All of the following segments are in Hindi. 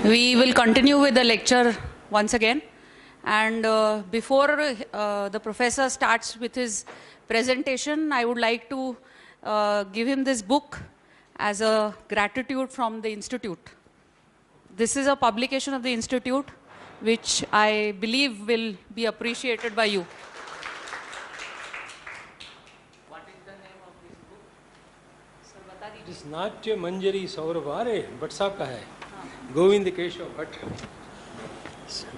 We will continue with the lecture once again. And before the professor starts with his presentation, I would like to give him this book as a gratitude from the Institute. This is a publication of the Institute, which I believe will be appreciated by you. What is the name of this book? Sir, bata dijiye. It is नाट्य मंजरी सौरभारे भट्ट साहब का है, Govind Keshav Bhatt,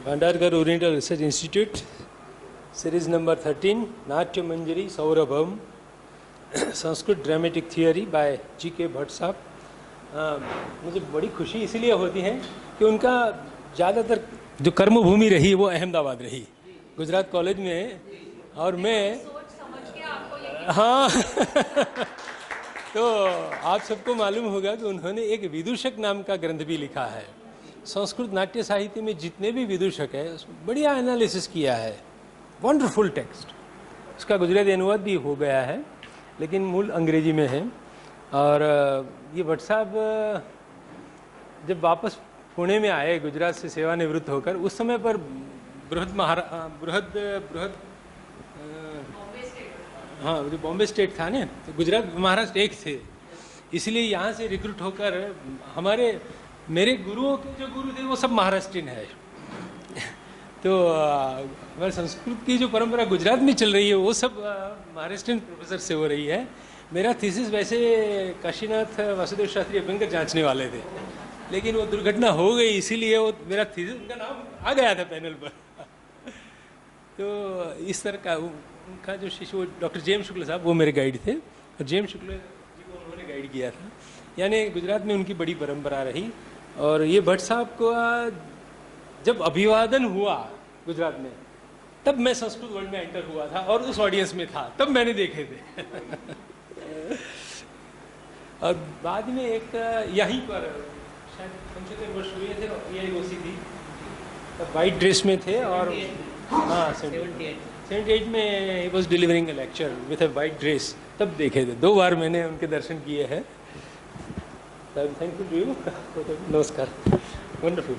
Bhandarkar oriental research institute, series number 13, Natya Manjari Saurabham, Sanskrit dramatic theory by G K. Bhatt साहब। मुझे बड़ी खुशी इसलिए होती है कि उनका ज़्यादातर जो कर्मभूमि रही वो अहमदाबाद रही, गुजरात कॉलेज में, और मैं हाँ तो आप सबको मालूम होगा कि उन्होंने एक विदूषक नाम का ग्रंथ भी लिखा है। संस्कृत नाट्य साहित्य में जितने भी विदूषक है उसमें बढ़िया एनालिसिस किया है, वंडरफुल टेक्स्ट। उसका गुजराती अनुवाद भी हो गया है, लेकिन मूल अंग्रेजी में है। और ये भट्ट साहब जब वापस पुणे में आए गुजरात से सेवानिवृत्त होकर, उस समय पर हाँ जो बॉम्बे स्टेट था ना, तो गुजरात महाराष्ट्र एक थे, इसलिए यहाँ से रिक्रूट होकर मेरे गुरुओं के जो गुरु थे वो सब महाराष्ट्रियन है। तो हमारे संस्कृत की जो परंपरा गुजरात में चल रही है वो सब महाराष्ट्रियन प्रोफेसर से हो रही है। मेरा थीसिस वैसे काशीनाथ वासुदेव शास्त्री अभ्यंकर जांचने वाले थे, लेकिन वो दुर्घटना हो गई, इसीलिए वो मेरा थीसिस, उनका नाम आ गया था पैनल पर। तो इस तरह का उनका जो शिष्य वो डॉक्टर जेम शुक्ल साहब, वो मेरे गाइड थे, और जेम शुक्ल जी को उन्होंने गाइड किया था। यानी गुजरात में उनकी बड़ी परंपरा रही। और ये भट्ट साहब को जब अभिवादन हुआ गुजरात में, तब मैं संस्कृत वर्ल्ड में एंटर हुआ था और उस ऑडियंस में था, तब मैंने देखे थे। और बाद में एक यहीं पर शायद 75 वर्ष हुए थे, यही ओसी थी, तब वाइट ड्रेस में थे। और हाँ 78 में he was delivering a lecture with a white dress, तब देखे थे। 2 बार मैंने उनके दर्शन किए हैं। थैंक यू यू, नमस्कार, वंडरफुल।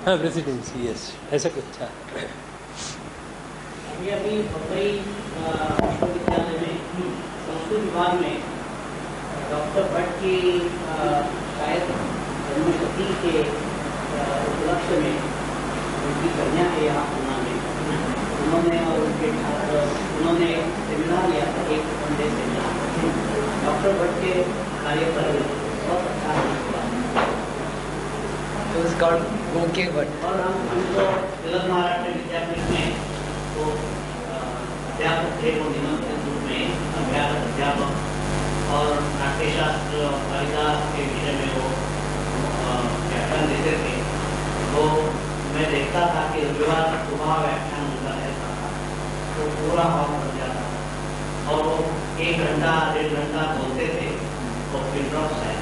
हाँ प्रेसिडेंसी, यस, ऐसा कुछ था। अभी मुंबई विश्वविद्यालय में संस्कृत विभाग में डॉक्टर भट्ट की शायद जन्मशती के उपलक्ष्य में उनकी कन्या है यहाँ पूना में, उन्होंने और उनके छात्र उन्होंने सेमिनार लिया था, एक संडे सेमिनार डॉक्टर भट्ट के कार्य पर बहुत अच्छा हुआ। और हम उनको तिलक महाराष्ट्र विद्यापीठ में वो अध्यापक थे, वो निमंत्रित रूप में अध्यापक, और नाट्यशास्त्र कालिदास के विषय में वो व्याख्यान देते थे। तो मैं देखता था कि रविवार सुबह व्याख्यान उनका रहता था, तो पूरा हॉल भर जाता था, और वो 1 घंटा 1.5 घंटा बोलते थे, तो फिर ड्रॉप्स है,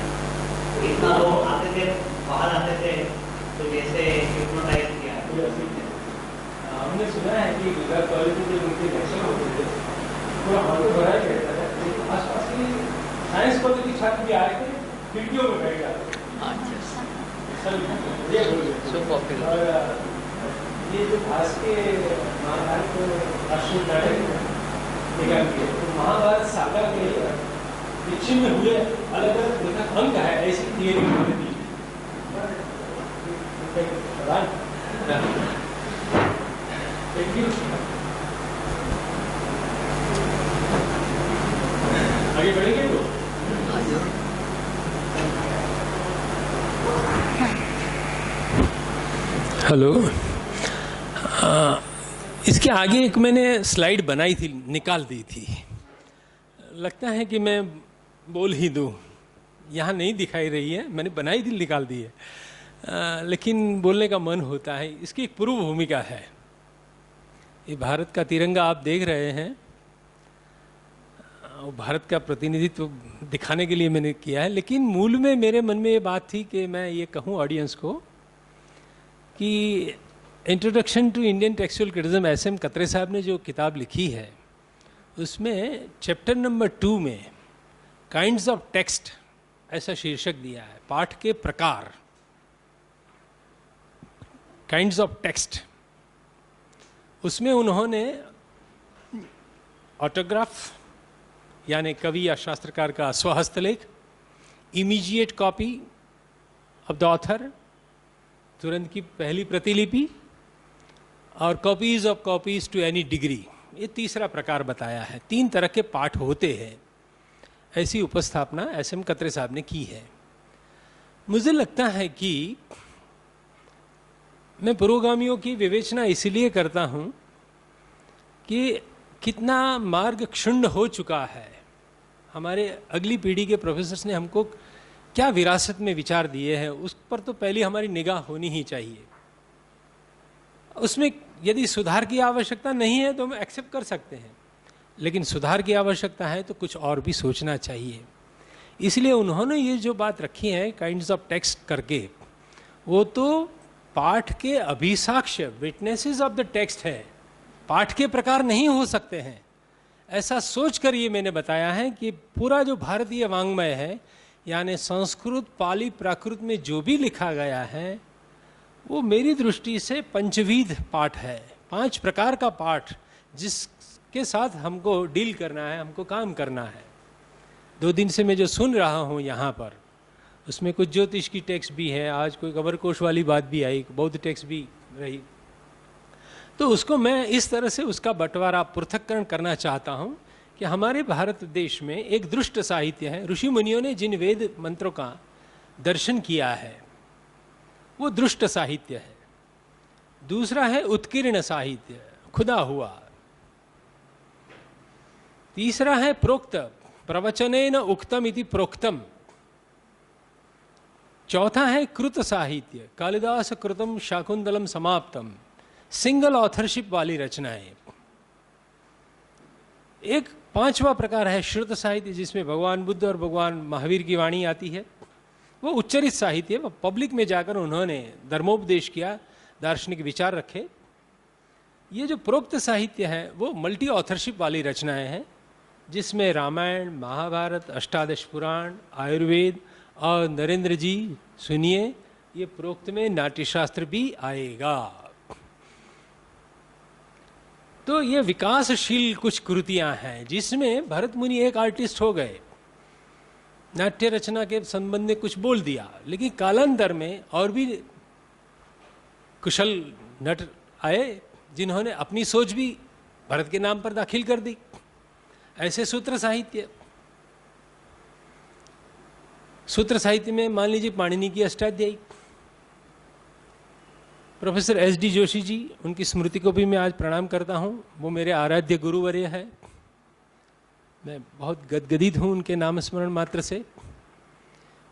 तो इतना लोग आते थे, बाहर आते थे, तो जैसे हिप्नोटाइज किया। हमने सुना है कि गुजरात कॉलेज में जब उनके लेक्चर होते थे पूरा हॉल तो भरा ही रहता था। आसपास के साइंस कॉलेज के छात्र भी आए थे, खिड़कियों में बैठ जाते थे। और ये जो भाष के महाभारत निकाल के, तो महाभारत सागर के दक्षिण में हुए अलग अलग अंक है, ऐसी थियरी उन्होंने दी। Thank you. आगे बढ़ेंगे तो हेलो। इसके आगे एक मैंने स्लाइड बनाई थी, निकाल दी थी, लगता है कि मैं बोल ही दूँ, यहाँ नहीं दिखाई रही है, मैंने बनाई थी, निकाल दी है, लेकिन बोलने का मन होता है। इसकी एक पूर्व भूमिका है। ये भारत का तिरंगा आप देख रहे हैं, भारत का प्रतिनिधित्व दिखाने के लिए मैंने किया है, लेकिन मूल में मेरे मन में ये बात थी कि मैं ये कहूँ ऑडियंस को कि introduction to Indian textual criticism S M. Katre साहब ने जो किताब लिखी है, उसमें चैप्टर नंबर 2 में काइंड्स ऑफ टेक्स्ट ऐसा शीर्षक दिया है, पाठ के प्रकार, काइंड्स ऑफ टेक्स्ट। उसमें उन्होंने ऑटोग्राफ यानी कवि या शास्त्रकार का स्वहस्तलेख, immediate copy of the author, तुरंत की पहली प्रतिलिपि, और copies of copies to any degree, ये तीसरा प्रकार बताया है। 3 तरह के पाठ होते हैं। ऐसी उपस्थापना SM कत्रे साहब ने की है। मुझे लगता है कि मैं पुरोगामियों की विवेचना इसलिए करता हूं कि कितना मार्ग क्षुण्ण हो चुका है। हमारे अगली पीढ़ी के प्रोफेसर्स ने हमको क्या विरासत में विचार दिए हैं, उस पर तो पहले हमारी निगाह होनी ही चाहिए। उसमें यदि सुधार की आवश्यकता नहीं है तो हम एक्सेप्ट कर सकते हैं, लेकिन सुधार की आवश्यकता है तो कुछ और भी सोचना चाहिए। इसलिए उन्होंने ये जो बात रखी है काइंड्स ऑफ टेक्स्ट करके, वो तो पाठ के अभिसाक्ष्य, विटनेसेस ऑफ द टेक्स्ट है, पाठ के प्रकार नहीं हो सकते हैं। ऐसा सोचकर ये मैंने बताया है कि पूरा जो भारतीय वाङ्मय है, यानी संस्कृत, पाली, प्राकृत में जो भी लिखा गया है, वो मेरी दृष्टि से पंचविध पाठ है, 5 प्रकार का पाठ, जिसके साथ हमको डील करना है, हमको काम करना है। 2 दिन से मैं जो सुन रहा हूँ यहाँ पर, उसमें कुछ ज्योतिष की टेक्स्ट भी है, आज कोई अमरकोश वाली बात भी आई, बौद्ध टेक्स्ट भी रही, तो उसको मैं इस तरह से उसका बंटवारा, पृथक्करण करना चाहता हूँ कि हमारे भारत देश में एक दृष्ट साहित्य है। ऋषि मुनियों ने जिन वेद मंत्रों का दर्शन किया है वो दृष्ट साहित्य है। दूसरा है उत्कीर्ण साहित्य, खुदा हुआ। तीसरा है प्रोक्त, प्रवचनेन उक्तम इति प्रोक्तम। चौथा है कृत साहित्य, कालिदास कृतम शाकुंतलम समाप्तम, सिंगल ऑथरशिप वाली रचनाएं। एक 5वां प्रकार है श्रुत साहित्य, जिसमें भगवान बुद्ध और भगवान महावीर की वाणी आती है। वो उच्चरित साहित्य, वो पब्लिक में जाकर उन्होंने धर्मोपदेश किया, दार्शनिक विचार रखे। ये जो प्रोक्त साहित्य है वो मल्टी ऑथरशिप वाली रचनाएं हैं, जिसमें रामायण, महाभारत, अष्टादश पुराण, आयुर्वेद और नरेंद्र जी सुनिए, ये प्रोक्त में नाट्यशास्त्र भी आएगा। तो ये विकासशील कुछ कृतियां हैं, जिसमें भरत मुनि एक आर्टिस्ट हो गए, नाट्य रचना के संबंध में कुछ बोल दिया, लेकिन कालांतर में और भी कुशल नट आए जिन्होंने अपनी सोच भी भरत के नाम पर दाखिल कर दी। ऐसे सूत्र साहित्य, सूत्र साहित्य में मान लीजिए पाणिनि की अष्टाध्यायी, प्रोफेसर SD जोशी जी, उनकी स्मृति को भी मैं आज प्रणाम करता हूँ। वो मेरे आराध्य गुरुवर्य है, मैं बहुत गदगदित हूँ उनके नाम स्मरण मात्र से।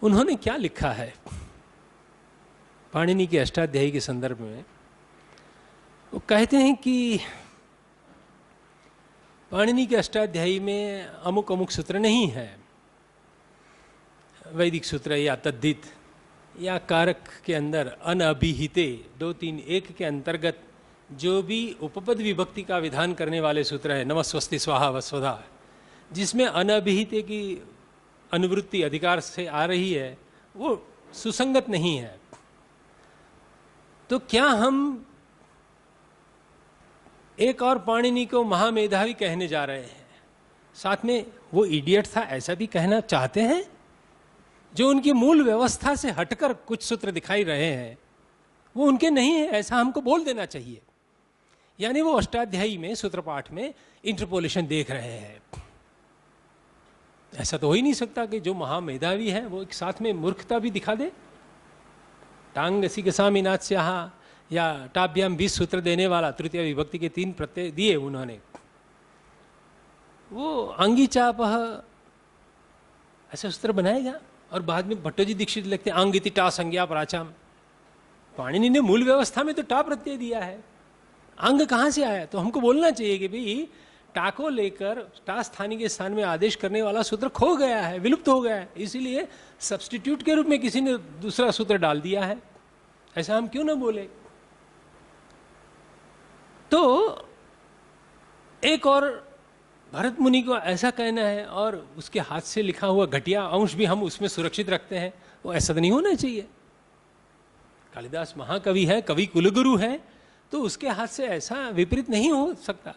उन्होंने क्या लिखा है पाणिनि की अष्टाध्यायी के संदर्भ में? वो कहते हैं कि पाणिनि की अष्टाध्यायी में अमुक अमुक सूत्र नहीं है, वैदिक सूत्र या तद्धित या कारक के अंदर अनअभिहिते 2, 3, 1 के अंतर्गत जो भी उपपद विभक्ति का विधान करने वाले सूत्र है, नमस्वस्ति स्वाहा वस्वधा, जिसमें अनअभिहिते की अनुवृत्ति अधिकार से आ रही है, वो सुसंगत नहीं है। तो क्या हम एक और पाणिनि को महामेधावी कहने जा रहे हैं, साथ में वो इडियट था ऐसा भी कहना चाहते हैं? जो उनकी मूल व्यवस्था से हटकर कुछ सूत्र दिखाई रहे हैं वो उनके नहीं है, ऐसा हमको बोल देना चाहिए। यानी वो अष्टाध्यायी में, सूत्रपाठ में इंटरपोलेशन देख रहे हैं। ऐसा तो हो ही नहीं सकता कि जो महामेधावी है वो एक साथ में मूर्खता भी दिखा दे। टांग सिगसामिनात्स्याः या टाभ्याम 20 सूत्र देने वाला, तृतीय विभक्ति के 3 प्रत्यय दिए उन्होंने, वो आंगी चापह ऐसे सूत्र बनाएगा। और बाद में भट्टोजी दीक्षित लिखते हैं आंगिति टा संज्ञा प्राचाम। पाणिनि ने मूल व्यवस्था में तो टा प्रत्यय दिया है, अंग कहाँ से आया? तो हमको बोलना चाहिए कि भाई टा को लेकर टा स्थानी के स्थान में आदेश करने वाला सूत्र खो गया है, विलुप्त हो गया है, इसीलिए सब्स्टिट्यूट के रूप में किसी ने दूसरा सूत्र डाल दिया है। ऐसा हम क्यों ना बोले? तो एक और भरत मुनि को ऐसा कहना है और उसके हाथ से लिखा हुआ घटिया अंश भी हम उसमें सुरक्षित रखते हैं, वो ऐसा तो नहीं होना चाहिए। कालिदास महाकवि है, कवि कुलगुरु है, तो उसके हाथ से ऐसा विपरीत नहीं हो सकता,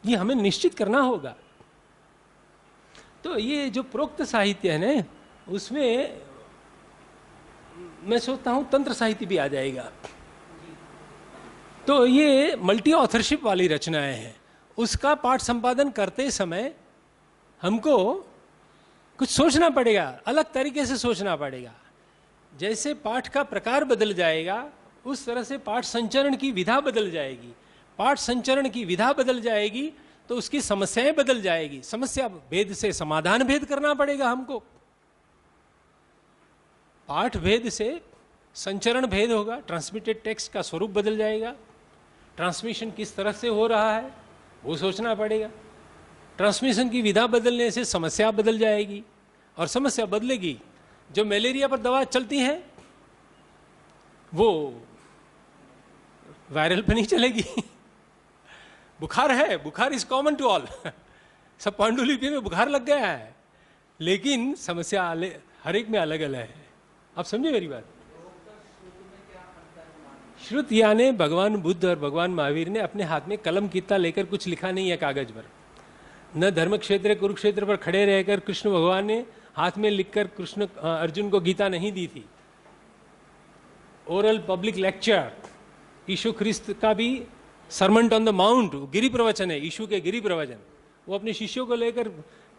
ये हमें निश्चित करना होगा। तो ये जो प्रोक्त साहित्य है ना, उसमें मैं सोचता हूं तंत्र साहित्य भी आ जाएगा। तो ये मल्टी ऑथरशिप वाली रचनाएं हैं, उसका पाठ संपादन करते समय हमको कुछ सोचना पड़ेगा, अलग तरीके से सोचना पड़ेगा। जैसे पाठ का प्रकार बदल जाएगा उस तरह से पाठ संचरण की विधा बदल जाएगी। पाठ संचरण की विधा बदल जाएगी तो उसकी समस्याएं बदल जाएगी। समस्या भेद से समाधान भेद करना पड़ेगा हमको। पाठ भेद से संचरण भेद होगा, ट्रांसमिटेड टेक्स्ट का स्वरूप बदल जाएगा। ट्रांसमिशन किस तरह से हो रहा है वो सोचना पड़ेगा। ट्रांसमिशन की विधा बदलने से समस्या बदल जाएगी, और समस्या बदलेगी, जो मलेरिया पर दवा चलती है वो वायरल पे नहीं चलेगी। बुखार है, बुखार इज कॉमन टू ऑल, सब पांडुलिपि में बुखार लग गया है, लेकिन समस्या हर एक में अलग अलग है। आप समझे मेरी बात? श्रुत यानी भगवान बुद्ध और भगवान महावीर ने अपने हाथ में कलम कित्ता लेकर कुछ लिखा नहीं है कागज पर। न धर्म क्षेत्र कुरुक्षेत्र पर खड़े रहकर कृष्ण भगवान ने हाथ में लिखकर कृष्ण अर्जुन को गीता नहीं दी थी। ओरल पब्लिक लेक्चर, यीशु ख्रिस्त का भी सरमन ऑन द माउंट गिरी प्रवचन है, यीशु के गिरी प्रवचन। वो अपने शिष्यों को लेकर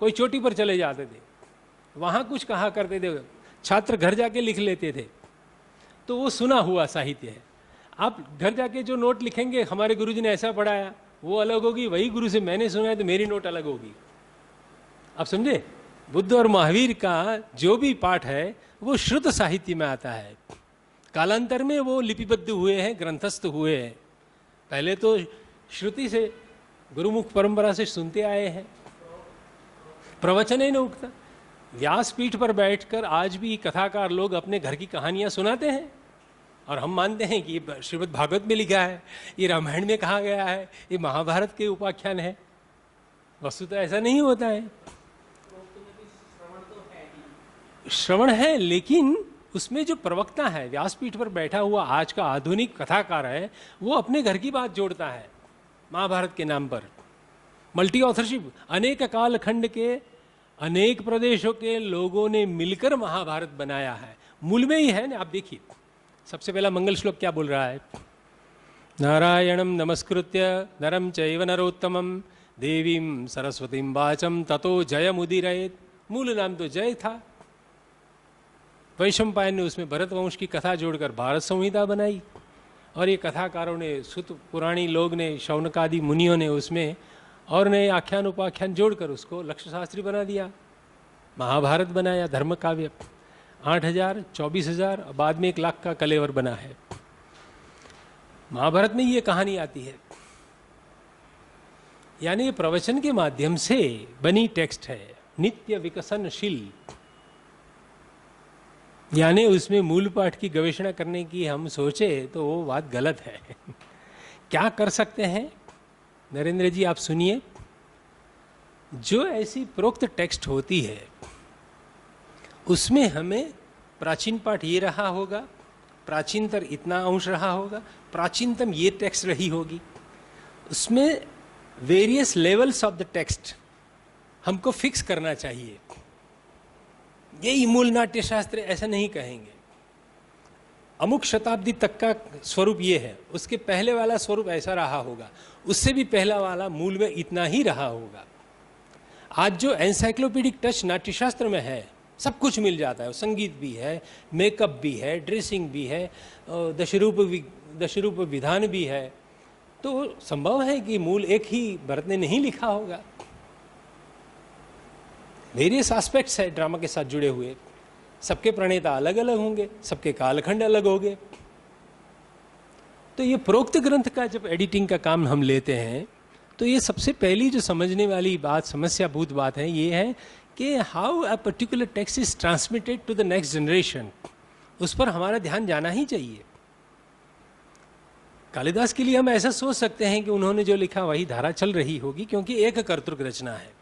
कोई चोटी पर चले जाते थे, वहां कुछ कहा करते थे, छात्र घर जाके लिख लेते थे। तो वो सुना हुआ साहित्य है। आप घर जाके जो नोट लिखेंगे हमारे गुरुजी ने ऐसा पढ़ाया, वो अलग होगी, वही गुरु से मैंने सुना है तो मेरी नोट अलग होगी। आप समझे? बुद्ध और महावीर का जो भी पाठ है वो श्रुत साहित्य में आता है। कालांतर में वो लिपिबद्ध हुए हैं, ग्रंथस्थ हुए हैं। पहले तो श्रुति से, गुरुमुख परंपरा से सुनते आए हैं, प्रवचन ही न उगता। व्यासपीठ पर बैठकर आज भी कथाकार लोग अपने घर की कहानियां सुनाते हैं, और हम मानते हैं कि ये श्रीमद् भागवत में लिखा है, ये रामायण में कहा गया है, ये महाभारत के उपाख्यान है। वस्तुतः ऐसा नहीं होता है। श्रवण है, लेकिन उसमें जो प्रवक्ता है, व्यासपीठ पर बैठा हुआ आज का आधुनिक कथाकार है, वो अपने घर की बात जोड़ता है महाभारत के नाम पर। मल्टी ऑथरशिप, अनेक कालखंड के अनेक प्रदेशों के लोगों ने मिलकर महाभारत बनाया है। मूल में ही है ना। आप देखिए, सबसे पहला मंगल श्लोक क्या बोल रहा है? नारायणं नमस्कृत्य नरं चैव नरोत्तमं देवीं सरस्वतीं वाचं ततो जयमुदीरयेत्। मूल नाम तो जय था। वैशंपायन ने उसमें भरत वंश की कथा जोड़कर भारत संहिता बनाई, और ये कथाकारों ने, सुत पुराणी लोग ने, शौनकादि मुनियों ने उसमें और नए आख्यान उपाख्यान जोड़कर उसको लक्ष्य शास्त्री बना दिया। महाभारत बनाया, धर्म काव्य। 8,000, 24,000, बाद में 1 लाख का कलेवर बना है। महाभारत में ये कहानी आती है। यानी ये प्रवचन के माध्यम से बनी टेक्स्ट है, नित्य विकसनशील। यानी उसमें मूल पाठ की गवेषणा करने की हम सोचे तो वो बात गलत है। क्या कर सकते हैं नरेंद्र जी, आप सुनिए। जो ऐसी प्रोक्त टेक्स्ट होती है उसमें हमें प्राचीन पाठ ये रहा होगा, प्राचीनतर इतना अंश रहा होगा, प्राचीनतम ये टेक्स्ट रही होगी। उसमें various levels of the text हमको फिक्स करना चाहिए। यही मूल नाट्य शास्त्र ऐसा नहीं कहेंगे। अमुक शताब्दी तक का स्वरूप ये है, उसके पहले वाला स्वरूप ऐसा रहा होगा, उससे भी पहला वाला मूल में इतना ही रहा होगा। आज जो एनसाइक्लोपीडिक टच नाट्यशास्त्र में है, सब कुछ मिल जाता है। संगीत भी है, मेकअप भी है, ड्रेसिंग भी है, दशरूप विधान भी है। तो संभव है कि मूल एक ही भरत ने नहीं लिखा होगा। वेरियस एस्पेक्ट्स है ड्रामा के साथ जुड़े हुए, सबके प्रणेता अलग अलग होंगे, सबके कालखंड अलग होंगे। तो ये प्रोक्त ग्रंथ का जब एडिटिंग का काम हम लेते हैं तो ये सबसे पहली जो समझने वाली बात, समस्याभूत बात है, ये है कि how a particular text is transmitted to the next generation. उस पर हमारा ध्यान जाना ही चाहिए। कालिदास के लिए हम ऐसा सोच सकते हैं कि उन्होंने जो लिखा वही धारा चल रही होगी, क्योंकि एक कर्तृक रचना है।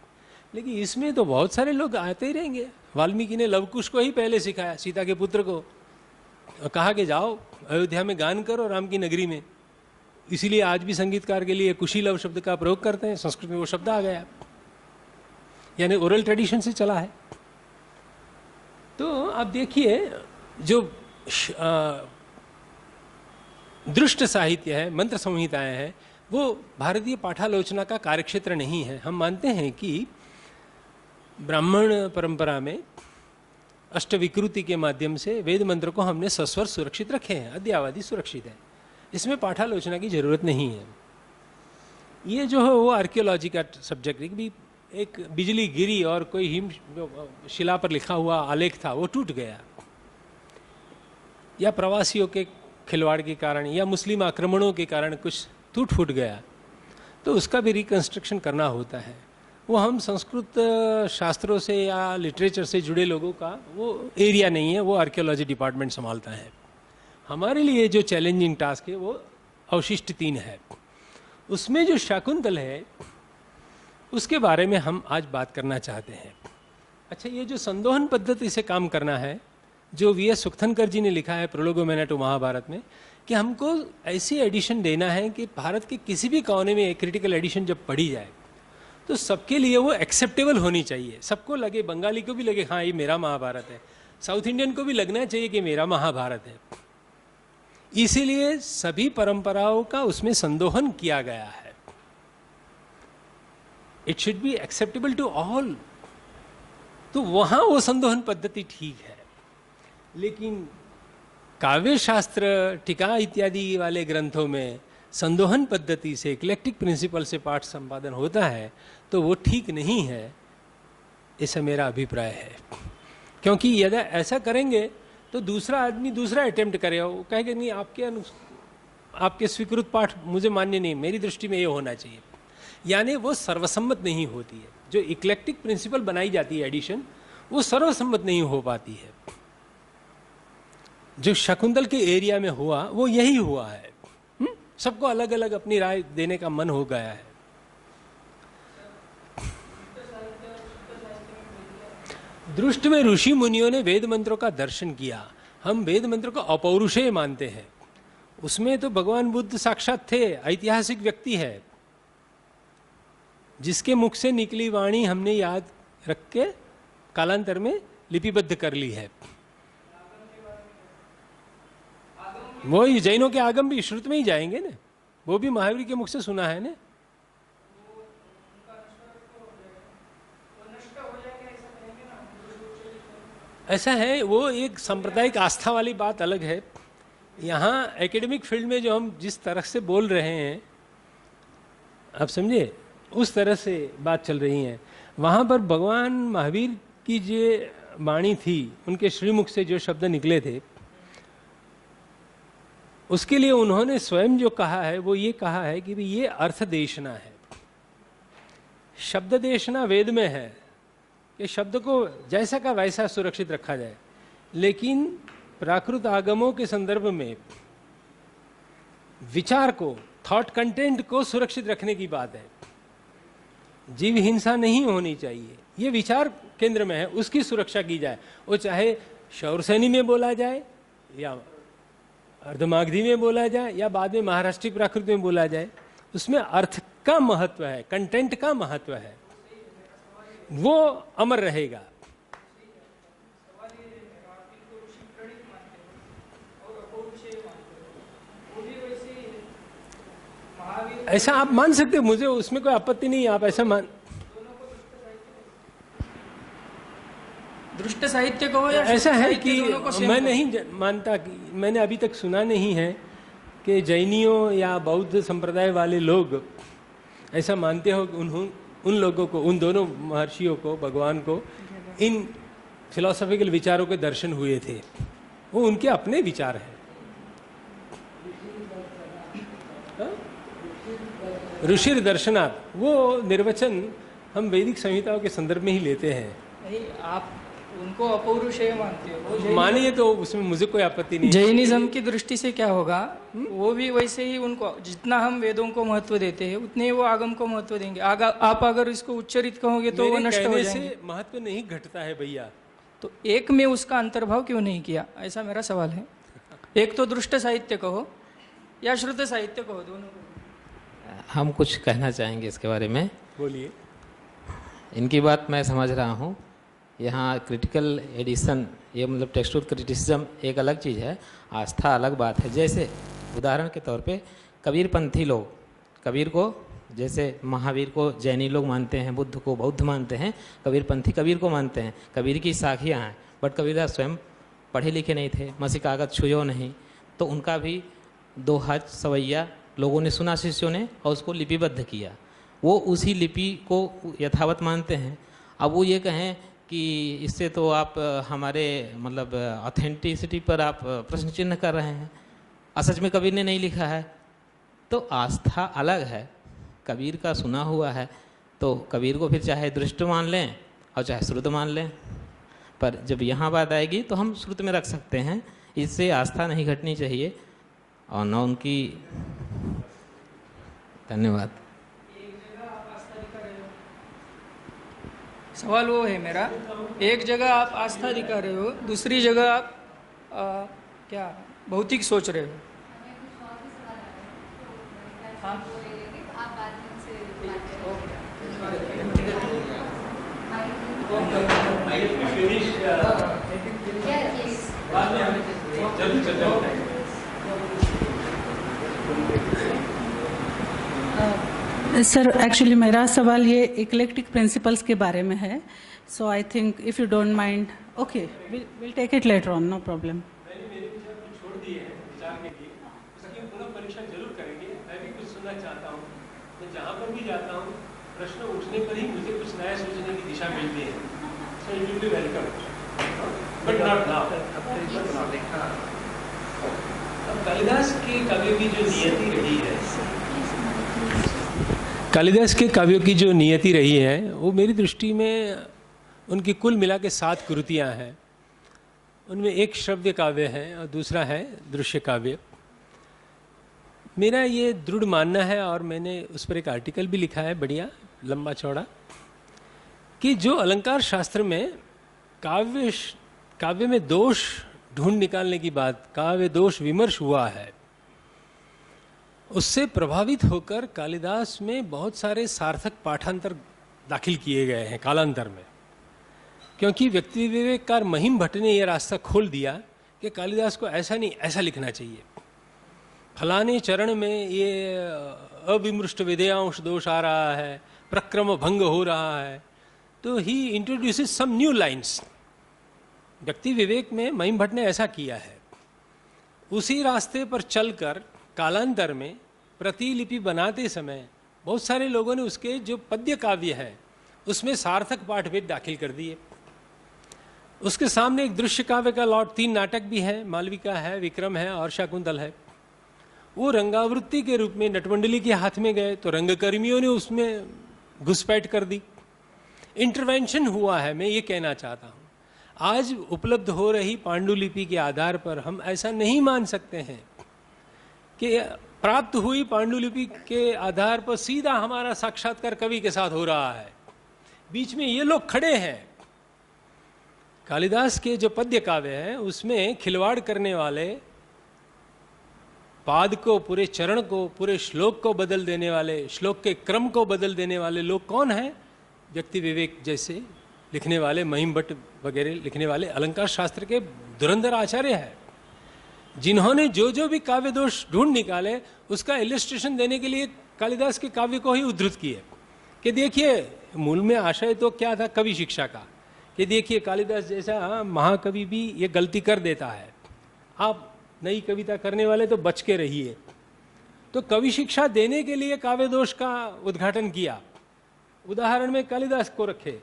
लेकिन इसमें तो बहुत सारे लोग आते ही रहेंगे। वाल्मीकि ने लवकुश को ही पहले सिखाया, सीता के पुत्र को, और कहा कि जाओ अयोध्या में गान करो राम की नगरी में। इसीलिए आज भी संगीतकार के लिए कुशीलव शब्द का प्रयोग करते हैं, संस्कृत में वो शब्द आ गया, यानी ओरल ट्रेडिशन से चला है। तो आप देखिए, जो दृष्ट साहित्य है, मंत्र संहिताएं हैं, वो भारतीय पाठालोचना का कार्यक्षेत्र नहीं है। हम मानते हैं कि ब्राह्मण परंपरा में अष्टविकृति के माध्यम से वेद मंत्र को हमने सस्वर सुरक्षित रखे हैं, अद्यावधि सुरक्षित है, इसमें पाठालोचना की जरूरत नहीं है। ये जो है वो आर्कियोलॉजी का सब्जेक्ट है कि एक बिजली गिरी और कोई हिम शिला पर लिखा हुआ आलेख था, वो टूट गया, या प्रवासियों के खिलवाड़ के कारण या मुस्लिम आक्रमणों के कारण कुछ टूट फूट गया, तो उसका भी रिकंस्ट्रक्शन करना होता है। वो हम संस्कृत शास्त्रों से या लिटरेचर से जुड़े लोगों का वो एरिया नहीं है, वो आर्कियोलॉजी डिपार्टमेंट संभालता है। हमारे लिए जो चैलेंजिंग टास्क है वो अवशिष्ट 3 है। उसमें जो शाकुंतल है उसके बारे में हम आज बात करना चाहते हैं। अच्छा, ये जो संदोहन पद्धति से काम करना है, जो वी.एस. सुक्थनकर जी ने लिखा है प्रोलोगोमेना टू महाभारत में, कि हमको ऐसी एडिशन देना है कि भारत के किसी भी कोने में एक क्रिटिकल एडिशन जब पढ़ी जाए तो सबके लिए वो एक्सेप्टेबल होनी चाहिए। सबको लगे, बंगाली को भी लगे हाँ ये मेरा महाभारत है, साउथ इंडियन को भी लगना चाहिए कि मेरा महाभारत है। इसीलिए सभी परंपराओं का उसमें संदोहन किया गया है। It should be acceptable to all. तो वहां वो संदोहन पद्धति ठीक है। लेकिन काव्य शास्त्र, टीका इत्यादि वाले ग्रंथों में संदोहन पद्धति से, इक्लेक्टिक प्रिंसिपल से पाठ संपादन होता है, तो वो ठीक नहीं है, ऐसा मेरा अभिप्राय है। क्योंकि यदि ऐसा करेंगे तो दूसरा आदमी दूसरा अटेम्प्ट करेगा, वो कहेगा नहीं आपके स्वीकृत पाठ मुझे मान्य नहीं, मेरी दृष्टि में ये होना चाहिए। यानी वो सर्वसम्मत नहीं होती है। जो इक्लेक्टिक प्रिंसिपल बनाई जाती है एडिशन, वो सर्वसम्मत नहीं हो पाती है। जो शकुंतल के एरिया में हुआ वो यही हुआ है। सबको अलग अलग अपनी राय देने का मन हो गया है। दृष्ट में ऋषि मुनियों ने वेद मंत्रों का दर्शन किया। हम वेद मंत्रों को अपौरुषेय मानते हैं। उसमें तो भगवान बुद्ध साक्षात थे, ऐतिहासिक व्यक्ति है, जिसके मुख से निकली वाणी हमने याद रख के कालांतर में लिपिबद्ध कर ली है। वो जैनों के आगम भी श्रुत में ही जाएंगे ना, वो भी महावीर के मुख से सुना है ना। ऐसा है, वो एक सांप्रदायिक आस्था वाली बात अलग है। यहाँ एकेडमिक फील्ड में जो हम जिस तरह से बोल रहे हैं, आप समझे, उस तरह से बात चल रही है। वहाँ पर भगवान महावीर की जो वाणी थी, उनके श्रीमुख से जो शब्द निकले थे, उसके लिए उन्होंने स्वयं जो कहा है वो ये कहा है कि ये अर्थ देशना है। शब्द देशना वेद में है कि शब्द को जैसा का वैसा सुरक्षित रखा जाए, लेकिन प्राकृत आगमों के संदर्भ में विचार को, थॉट कंटेंट को सुरक्षित रखने की बात है। जीव हिंसा नहीं होनी चाहिए, ये विचार केंद्र में है, उसकी सुरक्षा की जाए। वो चाहे शौरसेनी में बोला जाए या अर्धमागधी में बोला जाए या बाद में महाराष्ट्रीय प्राकृत में बोला जाए, उसमें अर्थ का महत्व है, कंटेंट का महत्व है, वो अमर रहेगा। ऐसा आप मान सकते हो, मुझे उसमें कोई आपत्ति नहीं है, आप ऐसा मान। दृष्ट साहित्य को या ऐसा है कि मैं नहीं मानता कि, मैंने अभी तक सुना नहीं है कि जैनियों या बौद्ध संप्रदाय वाले लोग ऐसा मानते हो कि उन लोगों को, उन दोनों महर्षियों को, भगवान को, इन फिलोसॉफिकल विचारों के दर्शन हुए थे। वो उनके अपने विचार हैं। ऋषिर दर्शनात्, वो निर्वचन हम वैदिक संहिताओं के संदर्भ में ही लेते हैं। नहीं, आप उनको अपौरुषेय मानते हो वो मानिए तो उसमें मुझे कोई आपत्ति नहीं है। जैनिज्म की दृष्टि से क्या होगा, वो भी वैसे ही उनको जितना हम वेदों को महत्व देते हैं उतने ही वो आगम को महत्व देंगे। आप अगर इसको उच्चरित कहोगे तो वो मेरे नष्ट हो कहने जाएंगे। से महत्व नहीं घटता है भैया। तो एक में उसका अंतर्भाव क्यों नहीं किया, ऐसा मेरा सवाल है। एक तो दृष्ट साहित्य कहो या श्रुत साहित्य कहो, दोनों कहो। हम कुछ कहना चाहेंगे इसके बारे में। बोलिए। इनकी बात मैं समझ रहा हूँ। यहाँ क्रिटिकल एडिशन, ये मतलब टेक्सचुअल क्रिटिसिज्म एक अलग चीज़ है, आस्था अलग बात है। जैसे उदाहरण के तौर पे कबीरपंथी लोग कबीर को, जैसे महावीर को जैनी लोग मानते हैं, बुद्ध को बौद्ध मानते हैं, कबीरपंथी कबीर को मानते हैं। कबीर की साखियाँ हैं, बट कबीरदास स्वयं पढ़े लिखे नहीं थे, मसी कागज छुयो नहीं, तो उनका भी दोहा सवैया लोगों ने सुना, शिष्यों ने, और उसको लिपिबद्ध किया। वो उसी लिपि को यथावत मानते हैं। अब वो ये कहें कि इससे तो आप हमारे मतलब ऑथेंटिसिटी पर आप प्रश्न चिन्ह कर रहे हैं, असच में कबीर ने नहीं लिखा है। तो आस्था अलग है, कबीर का सुना हुआ है, तो कबीर को फिर चाहे दृष्ट मान लें और चाहे श्रुत मान लें, पर जब यहाँ बात आएगी तो हम श्रुत में रख सकते हैं। इससे आस्था नहीं घटनी चाहिए और न उनकी। धन्यवाद। सवाल वो है मेरा, एक जगह आप आस्था दिखा रहे हो, दूसरी जगह आप क्या भौतिक सोच रहे हो। हाँ? सर एक्चुअली मेरा सवाल ये इक्लेक्टिक प्रिंसिपल्स के बारे में है। So I think if you don't mind, okay will take it later on, no problem. मैंने मेरे विचार को छोड़ दिए हैं विचार के लिए, उसकी पुनः परीक्षा जरूर करेंगे। मैं भी कुछ सुनना चाहता हूँ। मैं जहाँ पर भी जाता हूँ प्रश्न उठने पर ही मुझे कुछ नया सोचने की दिशा मिलती है। So it will be welcome, but not now. अब कालिदास के काव्यों की जो नियति रही है, कालिदास के काव्यों की जो नियति रही है, वो मेरी दृष्टि में उनकी कुल मिला के 7 कृतियाँ हैं। उनमें एक श्रव्य काव्य है और दूसरा है दृश्य काव्य। मेरा ये दृढ़ मानना है, और मैंने उस पर एक आर्टिकल भी लिखा है बढ़िया लंबा चौड़ा, कि जो अलंकार शास्त्र में काव्य में दोष ढूंढ निकालने की बात, काव्य दोष विमर्श हुआ है, उससे प्रभावित होकर कालिदास में बहुत सारे सार्थक पाठांतर दाखिल किए गए हैं कालांतर में। क्योंकि व्यक्ति विवेककार महिम भट्ट ने यह रास्ता खोल दिया कि कालिदास को ऐसा नहीं, ऐसा लिखना चाहिए। फलाने चरण में ये अविमृष्ट विधेयांश दोष आ रहा है, प्रक्रम भंग हो रहा है, तो ही इंट्रोड्यूसेस सम न्यू लाइन्स। व्यक्ति विवेक में महिम भट्ट ने ऐसा किया है। उसी रास्ते पर चलकर कालांतर में प्रतिलिपि बनाते समय बहुत सारे लोगों ने उसके जो पद्य काव्य है उसमें सार्थक पाठभेद दाखिल कर दिए। उसके सामने एक दृश्य काव्य का लॉट 3 नाटक भी है, मालविका है, विक्रम है और शाकुंतल है। वो रंगावृत्ति के रूप में नटमंडली के हाथ में गए तो रंगकर्मियों ने उसमें घुसपैठ कर दी। इंटरवेंशन हुआ है, मैं ये कहना चाहता हूँ। आज उपलब्ध हो रही पांडुलिपि के आधार पर हम ऐसा नहीं मान सकते हैं कि प्राप्त हुई पांडुलिपि के आधार पर सीधा हमारा साक्षात्कार कवि के साथ हो रहा है। बीच में ये लोग खड़े हैं। कालिदास के जो पद्य काव्य हैं उसमें खिलवाड़ करने वाले, पाद को, पूरे चरण को, पूरे श्लोक को बदल देने वाले, श्लोक के क्रम को बदल देने वाले लोग कौन हैं? व्यक्ति विवेक जैसे लिखने वाले, महिम भट्ट वगैरह लिखने वाले अलंकार शास्त्र के धुरंधर आचार्य हैं, जिन्होंने जो जो भी काव्य दोष ढूंढ निकाले उसका इलिस्ट्रेशन देने के लिए कालिदास के काव्य को ही उद्धृत किए कि देखिए मूल में आशय तो क्या था कवि शिक्षा का, कि देखिए कालिदास जैसा महाकवि भी ये गलती कर देता है, आप नई कविता करने वाले तो बच के रहिए। तो कवि शिक्षा देने के लिए काव्य दोष का उद्घाटन किया, उदाहरण में कालिदास को रखे।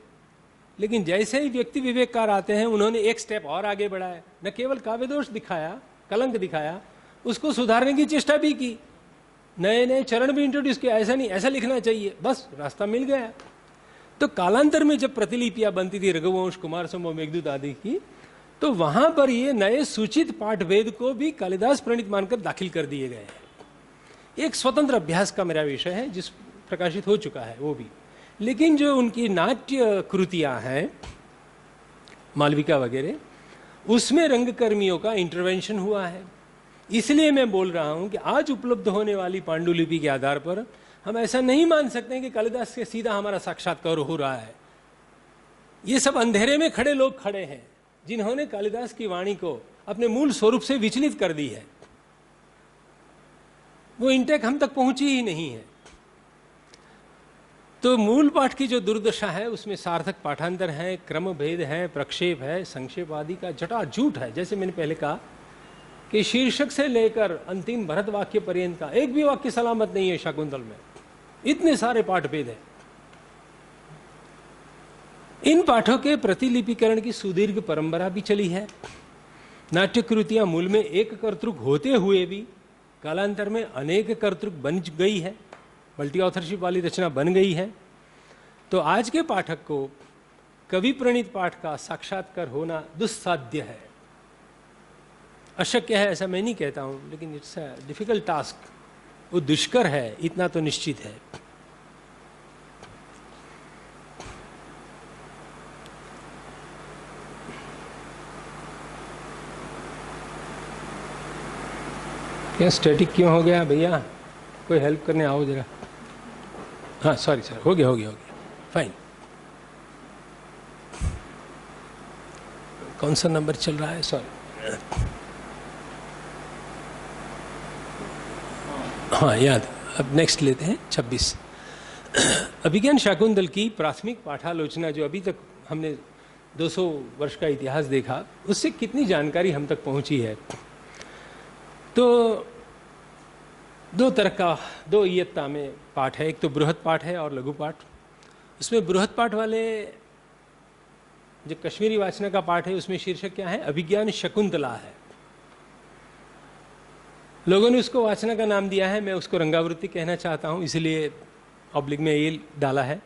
लेकिन जैसे ही व्यक्ति विवेककार आते हैं उन्होंने एक स्टेप और आगे बढ़ाया, न केवल काव्य दोष दिखाया, कलंक दिखाया, उसको सुधारने की चेष्टा भी की, नए नए चरण भी इंट्रोड्यूस किया। ऐसा नहीं, ऐसा लिखना चाहिए, बस रास्ता मिल गया। तो कालांतर में जब प्रतिलिपियां बनती थी रघुवंश, कुमार संभव, मेघदूत आदि की, तो वहां पर ये नए सूचित पाठ वेद को भी कालिदास प्रणीत मानकर दाखिल कर दिए गए हैं। एक स्वतंत्र अभ्यास का मेरा विषय है जिस प्रकाशित हो चुका है वो भी। लेकिन जो उनकी नाट्य कृतियां हैं, मालविका वगैरह, उसमें रंगकर्मियों का इंटरवेंशन हुआ है। इसलिए मैं बोल रहा हूं कि आज उपलब्ध होने वाली पांडुलिपि के आधार पर हम ऐसा नहीं मान सकते कि कालिदास से सीधा हमारा साक्षात्कार हो रहा है। ये सब अंधेरे में खड़े लोग खड़े हैं जिन्होंने कालिदास की वाणी को अपने मूल स्वरूप से विचलित कर दी है। वो इंटेक हम तक पहुंची ही नहीं है। तो मूल पाठ की जो दुर्दशा है उसमें सार्थक पाठांतर है, क्रम भेद है, प्रक्षेप है, संक्षेप आदि का जटाजूट है। जैसे मैंने पहले कहा कि शीर्षक से लेकर अंतिम भरत वाक्य पर्यंत का एक भी वाक्य सलामत नहीं है शाकुंतल में, इतने सारे पाठ भेद है। इन पाठों के प्रतिलिपिकरण की सुदीर्घ परंपरा भी चली है। नाट्य कृतियां मूल में एक कर्तृक होते हुए भी कालांतर में अनेक कर्तृक बन गई है, मल्टी ऑथरशिप वाली रचना बन गई है। तो आज के पाठक को कवि प्रणीत पाठ का साक्षात्कार होना दुस्साध्य है, अशक्य है ऐसा मैं नहीं कहता हूं, लेकिन इट्स अ डिफिकल्ट टास्क। वो दुष्कर है, इतना तो निश्चित है। क्या स्टैटिक क्यों हो गया भैया? कोई हेल्प करने आओ जरा। हाँ सॉरी सर, हो गया फाइन। कौन सा नंबर चल रहा है? सॉरी, हाँ याद। अब नेक्स्ट लेते हैं 26। अभिज्ञान शाकुंतल की प्राथमिक पाठालोचना जो अभी तक हमने 200 वर्ष का इतिहास देखा, उससे कितनी जानकारी हम तक पहुंची है। तो दो तरह का, दो इयत्ता में पाठ है। एक तो बृहत पाठ है और लघु पाठ। उसमें बृहत पाठ वाले जो कश्मीरी वाचना का पाठ है उसमें शीर्षक क्या है? अभिज्ञान शकुंतला है। लोगों ने उसको वाचना का नाम दिया है, मैं उसको रंगावृत्ति कहना चाहता हूं, इसलिए ऑब्लिक में ये डाला है।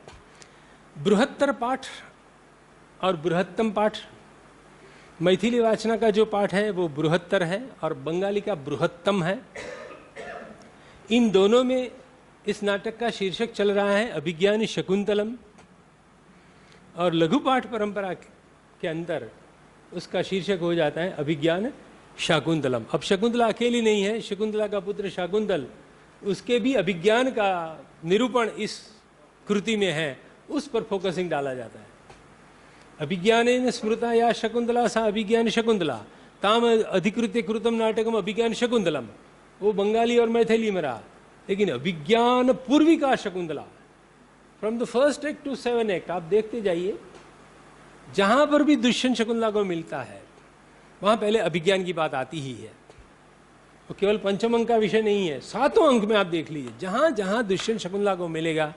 बृहत्तर पाठ और बृहत्तम पाठ, मैथिली वाचना का जो पाठ है वो बृहत्तर है और बंगाली का बृहत्तम है। इन दोनों में इस नाटक का शीर्षक चल रहा है अभिज्ञान शकुंतलम, और लघु पाठ परंपरा के अंदर उसका शीर्षक हो जाता है अभिज्ञान शाकुंतलम। अब शकुंतला अकेली नहीं है, शकुंतला का पुत्र शाकुंतल, उसके भी अभिज्ञान का निरूपण इस कृति में है, उस पर फोकसिंग डाला जाता है। अभिज्ञानेन स्मृता या शकुंतला सा अभिज्ञान शकुंतला ताम अधिकृत्य कृतम नाटकम अभिज्ञान शकुंतलम। वो बंगाली और मैथिली में रहा, लेकिन Abhigyan Purvika Shakuntala, from the first act to 7 act आप देखते जाइए, जहां पर भी दुष्यंत शकुंतला को मिलता है वहां पहले अभिज्ञान की बात आती ही है। वो केवल पंचम अंक का विषय नहीं है, 7वें अंक में आप देख लीजिए, जहां जहां दुष्यंत शकुंतला को मिलेगा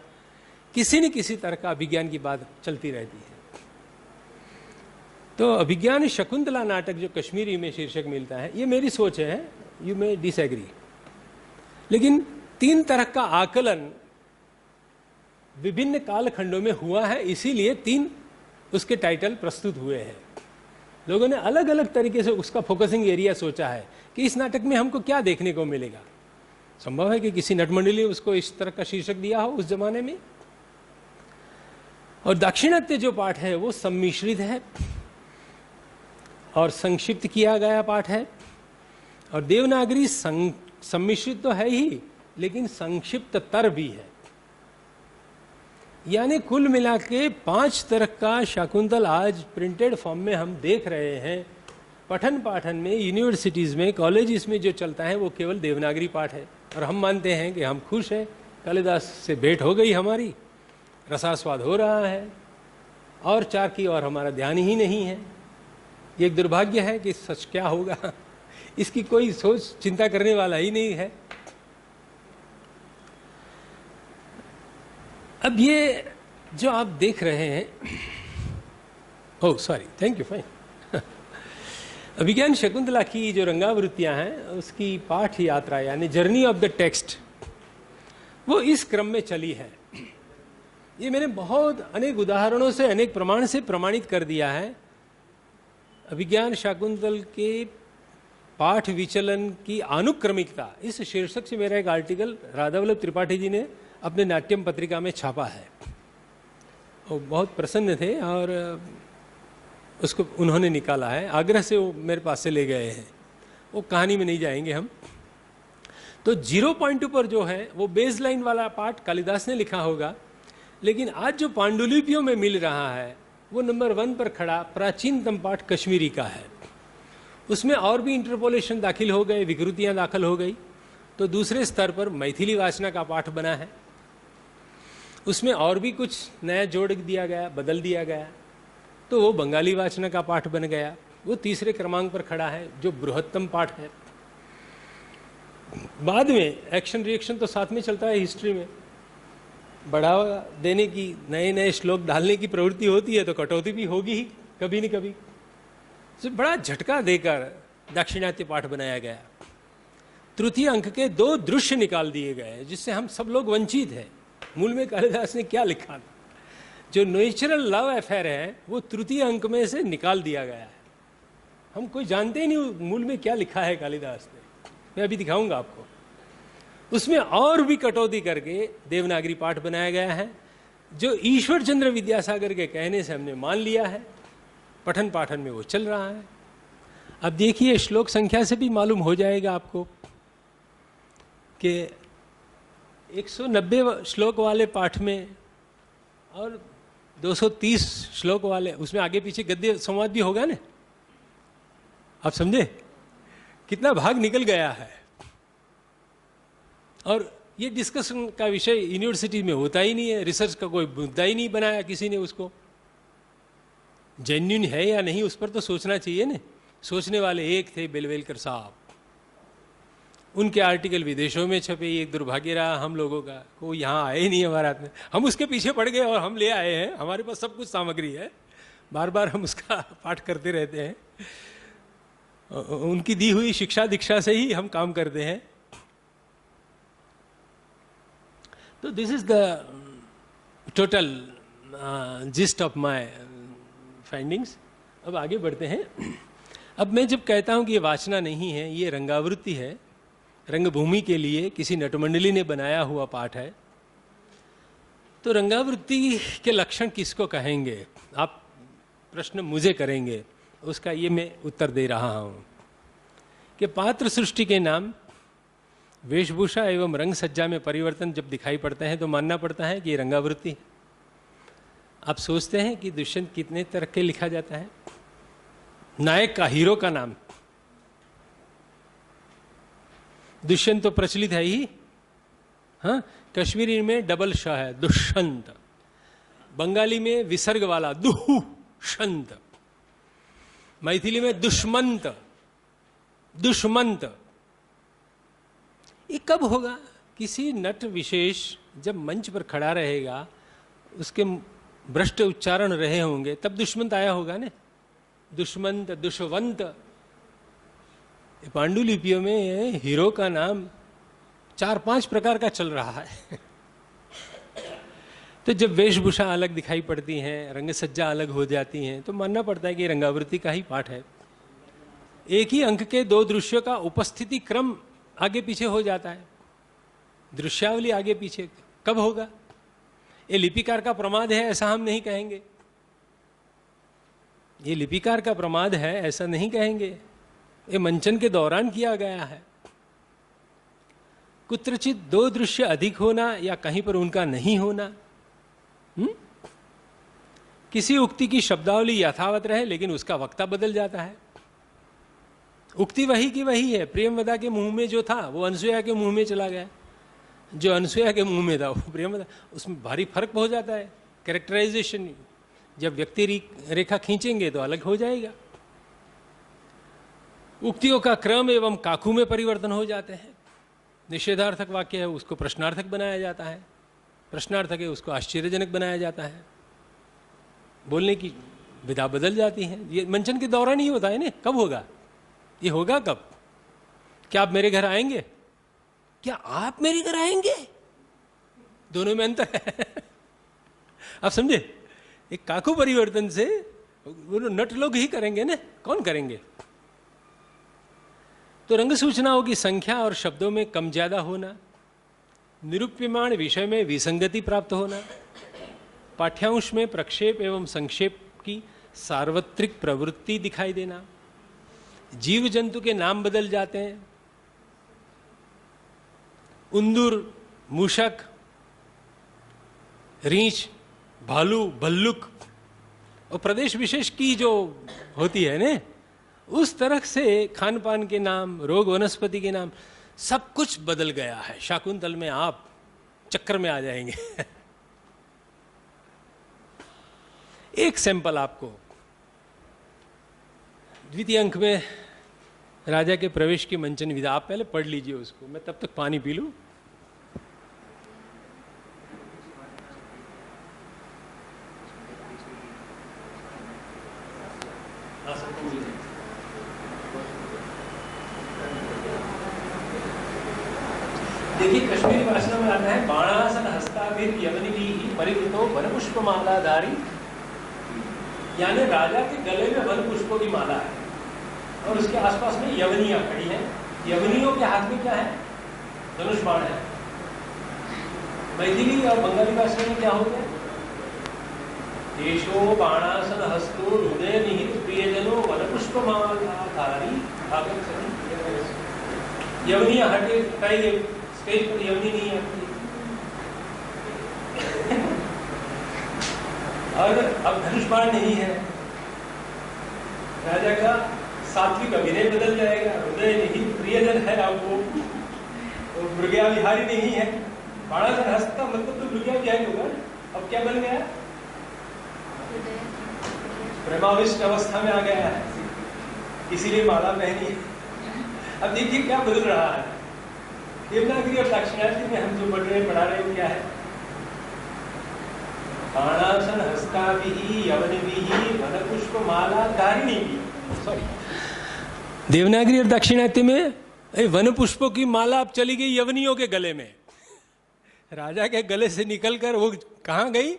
किसी न किसी तरह का अभिज्ञान की बात चलती रहती है। तो अभिज्ञान शकुंतला नाटक जो कश्मीरी में शीर्षक मिलता है, ये मेरी सोच है, यू मे डिसएग्री, लेकिन 3 तरह का आकलन विभिन्न कालखंडों में हुआ है, इसीलिए 3 उसके टाइटल प्रस्तुत हुए हैं। लोगों ने अलग अलग तरीके से उसका फोकसिंग एरिया सोचा है कि इस नाटक में हमको क्या देखने को मिलेगा। संभव है कि किसी नटमंडली ने उसको इस तरह का शीर्षक दिया हो उस जमाने में। और दाक्षिणात्य जो पाठ है वो सम्मिश्रित है और संक्षिप्त किया गया पाठ है, और देवनागरी सम्मिश्रित तो है ही लेकिन संक्षिप्त तर भी है। यानी कुल मिला के 5 तरह का शाकुंतल आज प्रिंटेड फॉर्म में हम देख रहे हैं। पठन पाठन में, यूनिवर्सिटीज़ में, कॉलेजेस में जो चलता है वो केवल देवनागरी पाठ है, और हम मानते हैं कि हम खुश हैं, कालिदास से भेंट हो गई हमारी, रसास्वाद हो रहा है, और 4 की और हमारा ध्यान ही नहीं है। ये एक दुर्भाग्य है कि सच क्या होगा इसकी कोई सोच चिंता करने वाला ही नहीं है। अब ये जो आप देख रहे हैं, oh sorry, thank you, fine. Abhigyan Shakuntala की जो रंगावृत्तियां हैं उसकी पाठ यात्रा यानी जर्नी ऑफ द टेक्स्ट वो इस क्रम में चली है। ये मैंने बहुत अनेक उदाहरणों से, अनेक प्रमाण से प्रमाणित कर दिया है। अभिज्ञान शाकुंतल के पाठ विचलन की अनुक्रमिकता, इस शीर्षक से मेरा एक आर्टिकल राधावल्लभ त्रिपाठी जी ने अपने नाट्यम पत्रिका में छापा है। वो बहुत प्रसन्न थे और उसको उन्होंने निकाला है, आग्रह से वो मेरे पास से ले गए हैं। वो कहानी में नहीं जाएंगे हम। तो 0.2 पर जो है वो बेस लाइन वाला पार्ट कालिदास ने लिखा होगा, लेकिन आज जो पांडुलिपियों में मिल रहा है वो नंबर 1 पर खड़ा प्राचीनतम पाठ कश्मीरी का है। उसमें और भी इंटरपोलेशन दाखिल हो गए, विकृतियां दाखिल हो गई, तो दूसरे स्तर पर मैथिली वाचना का पाठ बना है। उसमें और भी कुछ नया जोड़ दिया गया, बदल दिया गया, तो वो बंगाली वाचना का पाठ बन गया। वो तीसरे क्रमांक पर खड़ा है, जो बृहत्तम पाठ है। बाद में एक्शन रिएक्शन तो साथ में चलता है हिस्ट्री में, बढ़ावा देने की, नए नए श्लोक डालने की प्रवृत्ति होती है, तो कटौती भी होगी ही कभी न कभी। तो बड़ा झटका देकर दाक्षिणात्य पाठ बनाया गया। तृतीय अंक के 2 दृश्य निकाल दिए गए, जिससे हम सब लोग वंचित हैं। मूल में कालिदास ने क्या लिखा था? जो नेचुरल लव अफेयर है वो तृतीय अंक में से निकाल दिया गया है। हम कोई जानते ही नहीं मूल में क्या लिखा है कालिदास ने। मैं अभी दिखाऊंगा आपको। उसमें और भी कटौती करके देवनागरी पाठ बनाया गया है, जो ईश्वर चंद्र विद्यासागर के कहने से हमने मान लिया है। पठन पाठन में वो चल रहा है। अब देखिए, श्लोक संख्या से भी मालूम हो जाएगा आपको कि 190 श्लोक वाले पाठ में और 230 श्लोक वाले, उसमें आगे पीछे गद्य संवाद भी होगा ना। आप समझे कितना भाग निकल गया है। और ये डिस्कशन का विषय यूनिवर्सिटी में होता ही नहीं है, रिसर्च का कोई मुद्दा ही नहीं बनाया किसी ने। उसको जेन्युइन है या नहीं उस पर तो सोचना चाहिए ना। सोचने वाले एक थे, बेलवेलकर साहब। उनके आर्टिकल विदेशों में छपे। एक दुर्भाग्य रहा हम लोगों का, कोई यहाँ आए ही नहीं हमारे हाथ में। हम उसके पीछे पड़ गए और हम ले आए हैं। हमारे पास सब कुछ सामग्री है, बार बार हम उसका पाठ करते रहते हैं। उनकी दी हुई शिक्षा दीक्षा से ही हम काम करते हैं। तो this is the total gist of my findings. अब आगे बढ़ते हैं। अब मैं जब कहता हूं कि ये वाचना नहीं है, ये रंगावृत्ति है, रंगभूमि के लिए किसी नटमंडली ने बनाया हुआ पाठ है, तो रंगावृत्ति के लक्षण किसको कहेंगे? आप प्रश्न मुझे करेंगे, उसका ये मैं उत्तर दे रहा हूं कि पात्र सृष्टि के नाम, वेशभूषा एवं रंग सज्जा में परिवर्तन जब दिखाई पड़ते हैं तो मानना पड़ता है कि ये रंगावृत्ति है। आप सोचते हैं कि दुष्यंत कितने तरह के लिखा जाता है? नायक का, हीरो का नाम दुष्यंत तो प्रचलित है ही। हाँ, कश्मीरी में डबल श है, दुष्यंत। बंगाली में विसर्ग वाला दुष्यंत। मैथिली में दुष्मंत, दुष्मंत। ये कब होगा? किसी नट विशेष जब मंच पर खड़ा रहेगा, उसके भ्रष्ट उच्चारण रहे होंगे, तब दुष्मंत आया होगा ने। दुष्मंत, दुष्वंत। पांडुलिपियों में हीरो का नाम 4-5 प्रकार का चल रहा है। तो जब वेशभूषा अलग दिखाई पड़ती हैं, रंग सज्जा अलग हो जाती हैं, तो मानना पड़ता है कि रंगावृत्ति का ही पाठ है। एक ही अंक के 2 दृश्यों का उपस्थिति क्रम आगे पीछे हो जाता है। दृश्यावली आगे पीछे कब होगा? ये लिपिकार का प्रमाद है ऐसा हम नहीं कहेंगे। ये लिपिकार का प्रमाद है ऐसा नहीं कहेंगे। ये मंचन के दौरान किया गया है। कुत्रचित 2 दृश्य अधिक होना या कहीं पर उनका नहीं होना। किसी उक्ति की शब्दावली यथावत रहे लेकिन उसका वक्ता बदल जाता है। उक्ति वही की वही है। प्रेमवदा के मुंह में जो था वो अनसुया के मुंह में चला गया, जो अनसुया के मुंह में था वो प्रेमवदा। उसमें भारी फर्क हो जाता है। कैरेक्टराइजेशन जब व्यक्ति रेखा खींचेंगे तो अलग हो जाएगा। उक्तियों का क्रम एवं काकू में परिवर्तन हो जाते हैं। निषेधार्थक वाक्य है उसको प्रश्नार्थक बनाया जाता है, प्रश्नार्थक है उसको आश्चर्यजनक बनाया जाता है। बोलने की विधा बदल जाती है। ये मंचन के दौरान ही होता है ना। कब होगा? ये होगा कब? क्या आप मेरे घर आएंगे? क्या आप मेरे घर आएंगे? दोनों में अंतर है। आप समझे? एक काकू परिवर्तन से वो नट लोग ही करेंगे ना, कौन करेंगे? तो रंग सूचनाओं की संख्या और शब्दों में कम ज्यादा होना, निरूप्यमान विषय में विसंगति प्राप्त होना, पाठ्यांश में प्रक्षेप एवं संक्षेप की सार्वत्रिक प्रवृत्ति दिखाई देना, जीव जंतु के नाम बदल जाते हैं, उंदूर, मूषक, रीछ, भालू, भल्लुक और प्रदेश विशेष की जो होती है ना, उस तरह से खान पान के नाम, रोग वनस्पति के नाम, सब कुछ बदल गया है। शाकुंतल में आप चक्कर में आ जाएंगे। एक सैंपल आपको द्वितीय अंक में राजा के प्रवेश की मंचन विधा, आप पहले पढ़ लीजिए उसको, मैं तब तक पानी पी लूं। देखिए कश्मीरी भाषा में आता है, बाणासन हस्ताभिर यमनिवी परिवृतो वन पुष्पमालाधारी, यानी राजा के गले में वन पुष्पों की माला है और उसके आसपास में यवनियां खड़ी हैं। यवनियों के हाथ में क्या है? धनुष बाण है। मैथिली और बंगाली भाषा में क्या हो गया? देशो बाणासन हस्तो हृदय निहित प्रियजनो वन पुष्पमालाधारी भागवत सही। यवनियां हटे, कई स्टेज पर यवनी नहीं आती। और अब धनुष बाण नहीं है, राजा का सात्विक अभिनय बदल जाएगा, हृदय नहीं प्रियजन है अब वो, और मृगया विहारी नहीं है। बाणासन हस्त का मतलब तो मृगया विहारी होगा। अब क्या बन गया? प्रेमाविष्ट अवस्था में आ गया है, इसीलिए माला पहनी है। अब देखिए क्या बदल रहा है। देवनागरी और दाक्षिणात्य में हम जो पढ़ा रहे हो क्या है? बाणासन हस्ताभिः यवनिभिः वनपुष्पमाला धारिणीभिः। सॉरी, देवनागरी और दाक्षिणात्य में वन पुष्पों की माला अब चली गई यवनियों के गले में। राजा के गले से निकलकर वो कहाँ गई?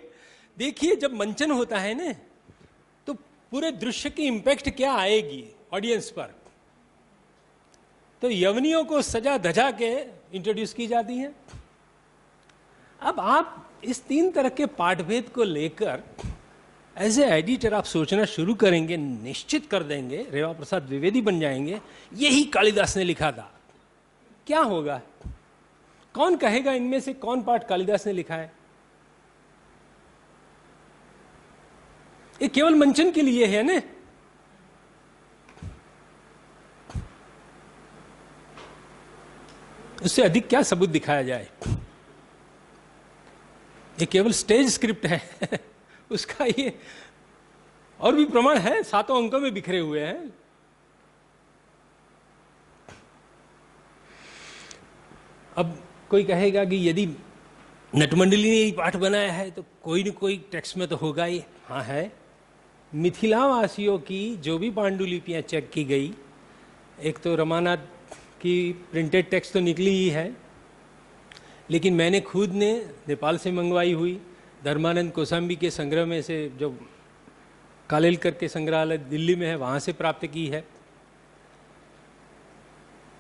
देखिए जब मंचन होता है ना, तो पूरे दृश्य की इंपैक्ट क्या आएगी ऑडियंस पर। तो यवनियों को सजा धजा के इंट्रोड्यूस की जाती है। अब आप इस तीन तरह के पाठभेद को लेकर एज ए एडिटर आप सोचना शुरू करेंगे, निश्चित कर देंगे, रेवा प्रसाद द्विवेदी बन जाएंगे, यही कालिदास ने लिखा था। क्या होगा? कौन कहेगा इनमें से कौन पाठ कालिदास ने लिखा है? ये केवल मंचन के लिए है ना। उससे अधिक क्या सबूत दिखाया जाए? ये केवल स्टेज स्क्रिप्ट है। उसका ये और भी प्रमाण है, 7 अंकों में बिखरे हुए हैं। अब कोई कहेगा कि यदि नटमंडली ने ये पाठ बनाया है तो कोई न कोई टेक्स्ट में तो होगा ही। हाँ है। मिथिलावासियों की जो भी पांडुलिपियां चेक की गई, एक तो रमानाथ की प्रिंटेड टेक्स्ट तो निकली ही है, लेकिन मैंने खुद ने नेपाल से मंगवाई हुई, धर्मानंद कोसाम्बी के संग्रह में से, जो कालेलकर के संग्रहालय दिल्ली में है, वहाँ से प्राप्त की है।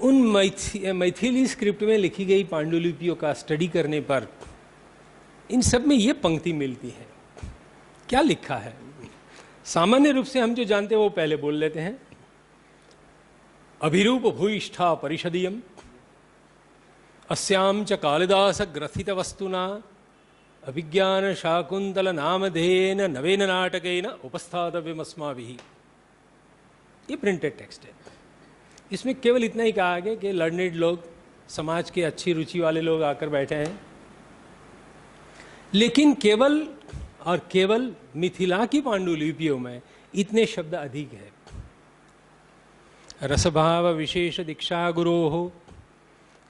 उन मैथिली स्क्रिप्ट में लिखी गई पांडुलिपियों का स्टडी करने पर इन सब में ये पंक्ति मिलती है। क्या लिखा है? सामान्य रूप से हम जो जानते हैं वो पहले बोल लेते हैं। अभिरूप भूयिष्ठा परिषदीयम अस्याम च कालिदास ग्रथित वस्तुना अभिज्ञान शाकुंतल नामधेयेन नवेन नाटकेन उपस्थातव्यमस्माभिः। ये प्रिंटेड टेक्स्ट है। इसमें केवल इतना ही कहा गया कि लर्नेड लोग, समाज के अच्छी रुचि वाले लोग आकर बैठे हैं, लेकिन केवल और केवल मिथिला की पांडुलिपियों में इतने शब्द अधिक है। रसभाव विशेष दीक्षा गुरोः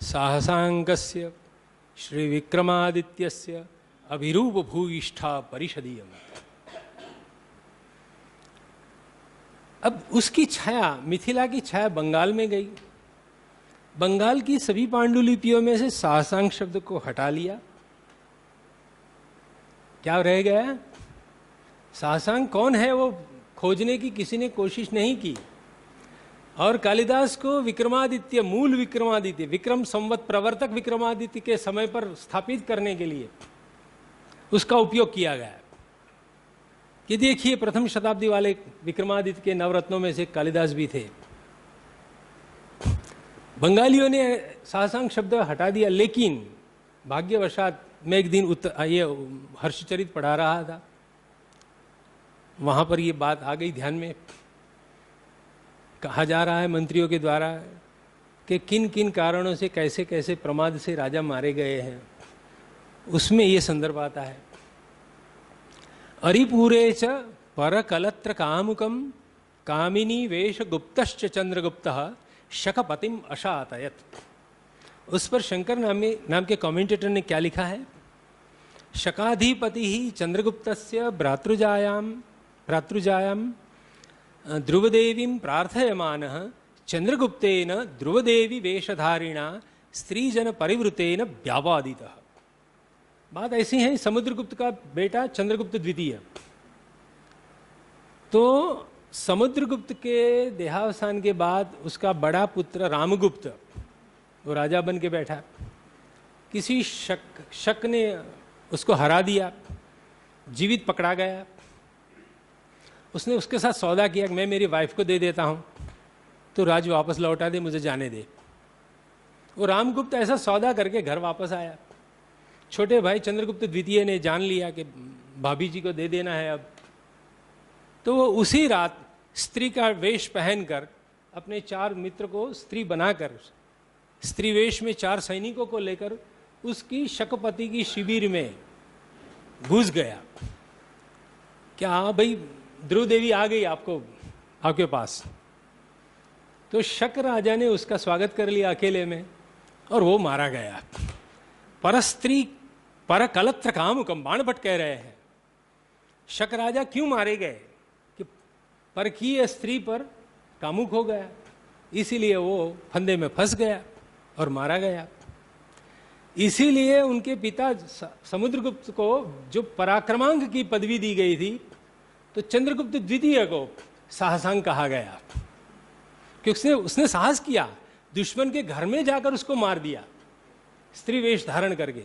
साहसांकस्य श्री विक्रमादित्यस्य अभिरूप भूयिष्ठा परिषदीयम। अब उसकी छाया, मिथिला की छाया बंगाल में गई। बंगाल की सभी पांडुलिपियों में से साहसांक शब्द को हटा लिया क्या रह गया? शासंग कौन है वो खोजने की किसी ने कोशिश नहीं की। और कालिदास को विक्रमादित्य, मूल विक्रमादित्य, विक्रम संवत प्रवर्तक विक्रमादित्य के समय पर स्थापित करने के लिए उसका उपयोग किया गया कि देखिए प्रथम शताब्दी वाले विक्रमादित्य के नवरत्नों में से कालिदास भी थे। बंगालियों ने शासंग शब्द हटा दिया, लेकिन भाग्यवशात मैं एक दिन ये हर्षचरित पढ़ा रहा था, वहां पर ये बात आ गई ध्यान में। कहा जा रहा है मंत्रियों के द्वारा कि किन किन कारणों से कैसे कैसे प्रमाद से राजा मारे गए हैं, उसमें ये संदर्भ आता है। अरिपूरे च परकलत्र कामुकम कामिनी वेश गुप्तश्च चंद्रगुप्तः शकपतिम अशातयत। उस पर शंकर नाम के कमेंटेटर ने क्या लिखा है? शकाधिपति ही चंद्रगुप्तस्य भ्रातृजायाम ध्रुवदेवीं प्रार्थयमानः चंद्रगुप्तेन ध्रुवदेवी वेशधारिणा स्त्रीजन परिवृतेन व्यावादितः। बात ऐसी है, समुद्रगुप्त का बेटा चंद्रगुप्त द्वितीय, तो समुद्रगुप्त के देहावसान के बाद उसका बड़ा पुत्र रामगुप्त वो राजा बन के बैठा। किसी शक ने उसको हरा दिया, जीवित पकड़ा गया। उसने उसके साथ सौदा किया कि मैं मेरी वाइफ को दे देता हूं तो राज वापस लौटा दे, मुझे जाने दे। वो रामगुप्त ऐसा सौदा करके घर वापस आया। छोटे भाई चंद्रगुप्त द्वितीय ने जान लिया कि भाभी जी को दे देना है अब, तो वो उसी रात स्त्री का वेश पहनकर अपने 4 मित्र को स्त्री बनाकर स्त्री वेश में 4 सैनिकों को लेकर उसकी शकपति की शिविर में घुस गया। क्या हाँ भाई ध्रुव देवी आ गई आपके पास। तो शक राजा ने उसका स्वागत कर लिया अकेले में और वो मारा गया। परस्त्री परकलत्र कामुकम, बाणभट्ट कह रहे हैं शक राजा क्यों मारे गए कि परकीय स्त्री पर कामुक हो गया, इसीलिए वो फंदे में फंस गया और मारा गया। इसीलिए उनके पिता समुद्रगुप्त को जो पराक्रमांक की पदवी दी गई थी, तो चंद्रगुप्त द्वितीय को साहसांग कहा गया, क्योंकि उसने साहस किया, दुश्मन के घर में जाकर उसको मार दिया स्त्री वेश धारण करके।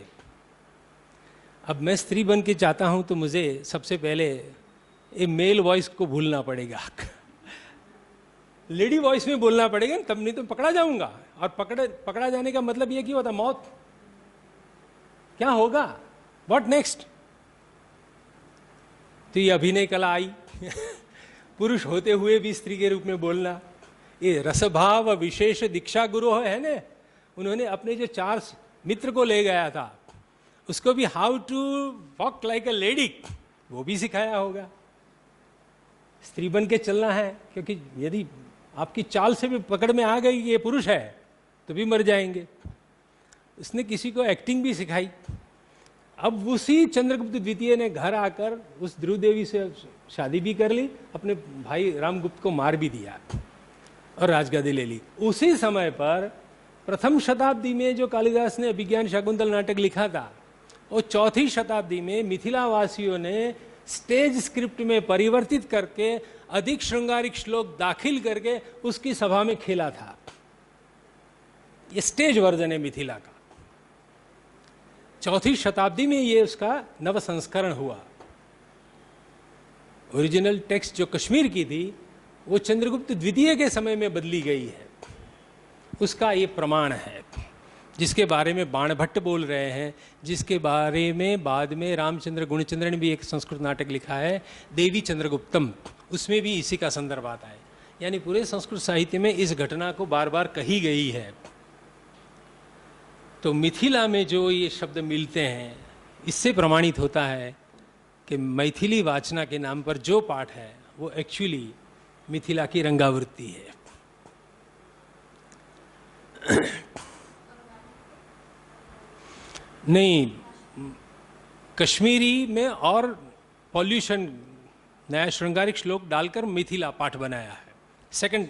अब मैं स्त्री बन के चाहता हूं तो मुझे सबसे पहले ये मेल वॉइस को भूलना पड़ेगा, लेडी वॉइस में बोलना पड़ेगा, तब नहीं तो पकड़ा जाऊंगा। और पकड़ा जाने का मतलब यह कि होता मौत। क्या होगा, व्हाट नेक्स्ट? तो ये अभिनय कला आई पुरुष होते हुए भी स्त्री के रूप में बोलना। ये रसभाव विशेष दीक्षा गुरु है ना, उन्होंने अपने जो 4 मित्र को ले गया था उसको भी how to walk like a lady वो भी सिखाया होगा। स्त्री बन के चलना है, क्योंकि यदि आपकी चाल से भी पकड़ में आ गई ये पुरुष है तो भी मर जाएंगे। उसने किसी को एक्टिंग भी सिखाई। अब उसी चंद्रगुप्त द्वितीय ने घर आकर उस ध्रुव देवी से शादी भी कर ली, अपने भाई रामगुप्त को मार भी दिया और राजगादी ले ली। उसी समय पर प्रथम शताब्दी में जो कालिदास ने अभिज्ञान शाकुंतल नाटक लिखा था, वो 4वीं शताब्दी में मिथिला वासियों ने स्टेज स्क्रिप्ट में परिवर्तित करके अधिक श्रृंगारिक श्लोक दाखिल करके उसकी सभा में खेला था। ये स्टेज वर्जन है मिथिला का। 4वीं शताब्दी में ये उसका नव संस्करण हुआ। ओरिजिनल टेक्स्ट जो कश्मीर की थी वो चंद्रगुप्त द्वितीय के समय में बदली गई है, उसका ये प्रमाण है, जिसके बारे में बाणभट्ट बोल रहे हैं, जिसके बारे में बाद में रामचंद्र गुणचंद्र ने भी एक संस्कृत नाटक लिखा है देवी चंद्रगुप्तम, उसमें भी इसी का संदर्भ आता है। यानी पूरे संस्कृत साहित्य में इस घटना को बार बार कही गई है। तो मिथिला में जो ये शब्द मिलते हैं, इससे प्रमाणित होता है कि मैथिली वाचना के नाम पर जो पाठ है वो एक्चुअली मिथिला की रंगावृत्ति है। नहीं, कश्मीरी में और पॉल्यूशन नया श्रृंगारिक श्लोक डालकर मिथिला पाठ बनाया है। सेकंड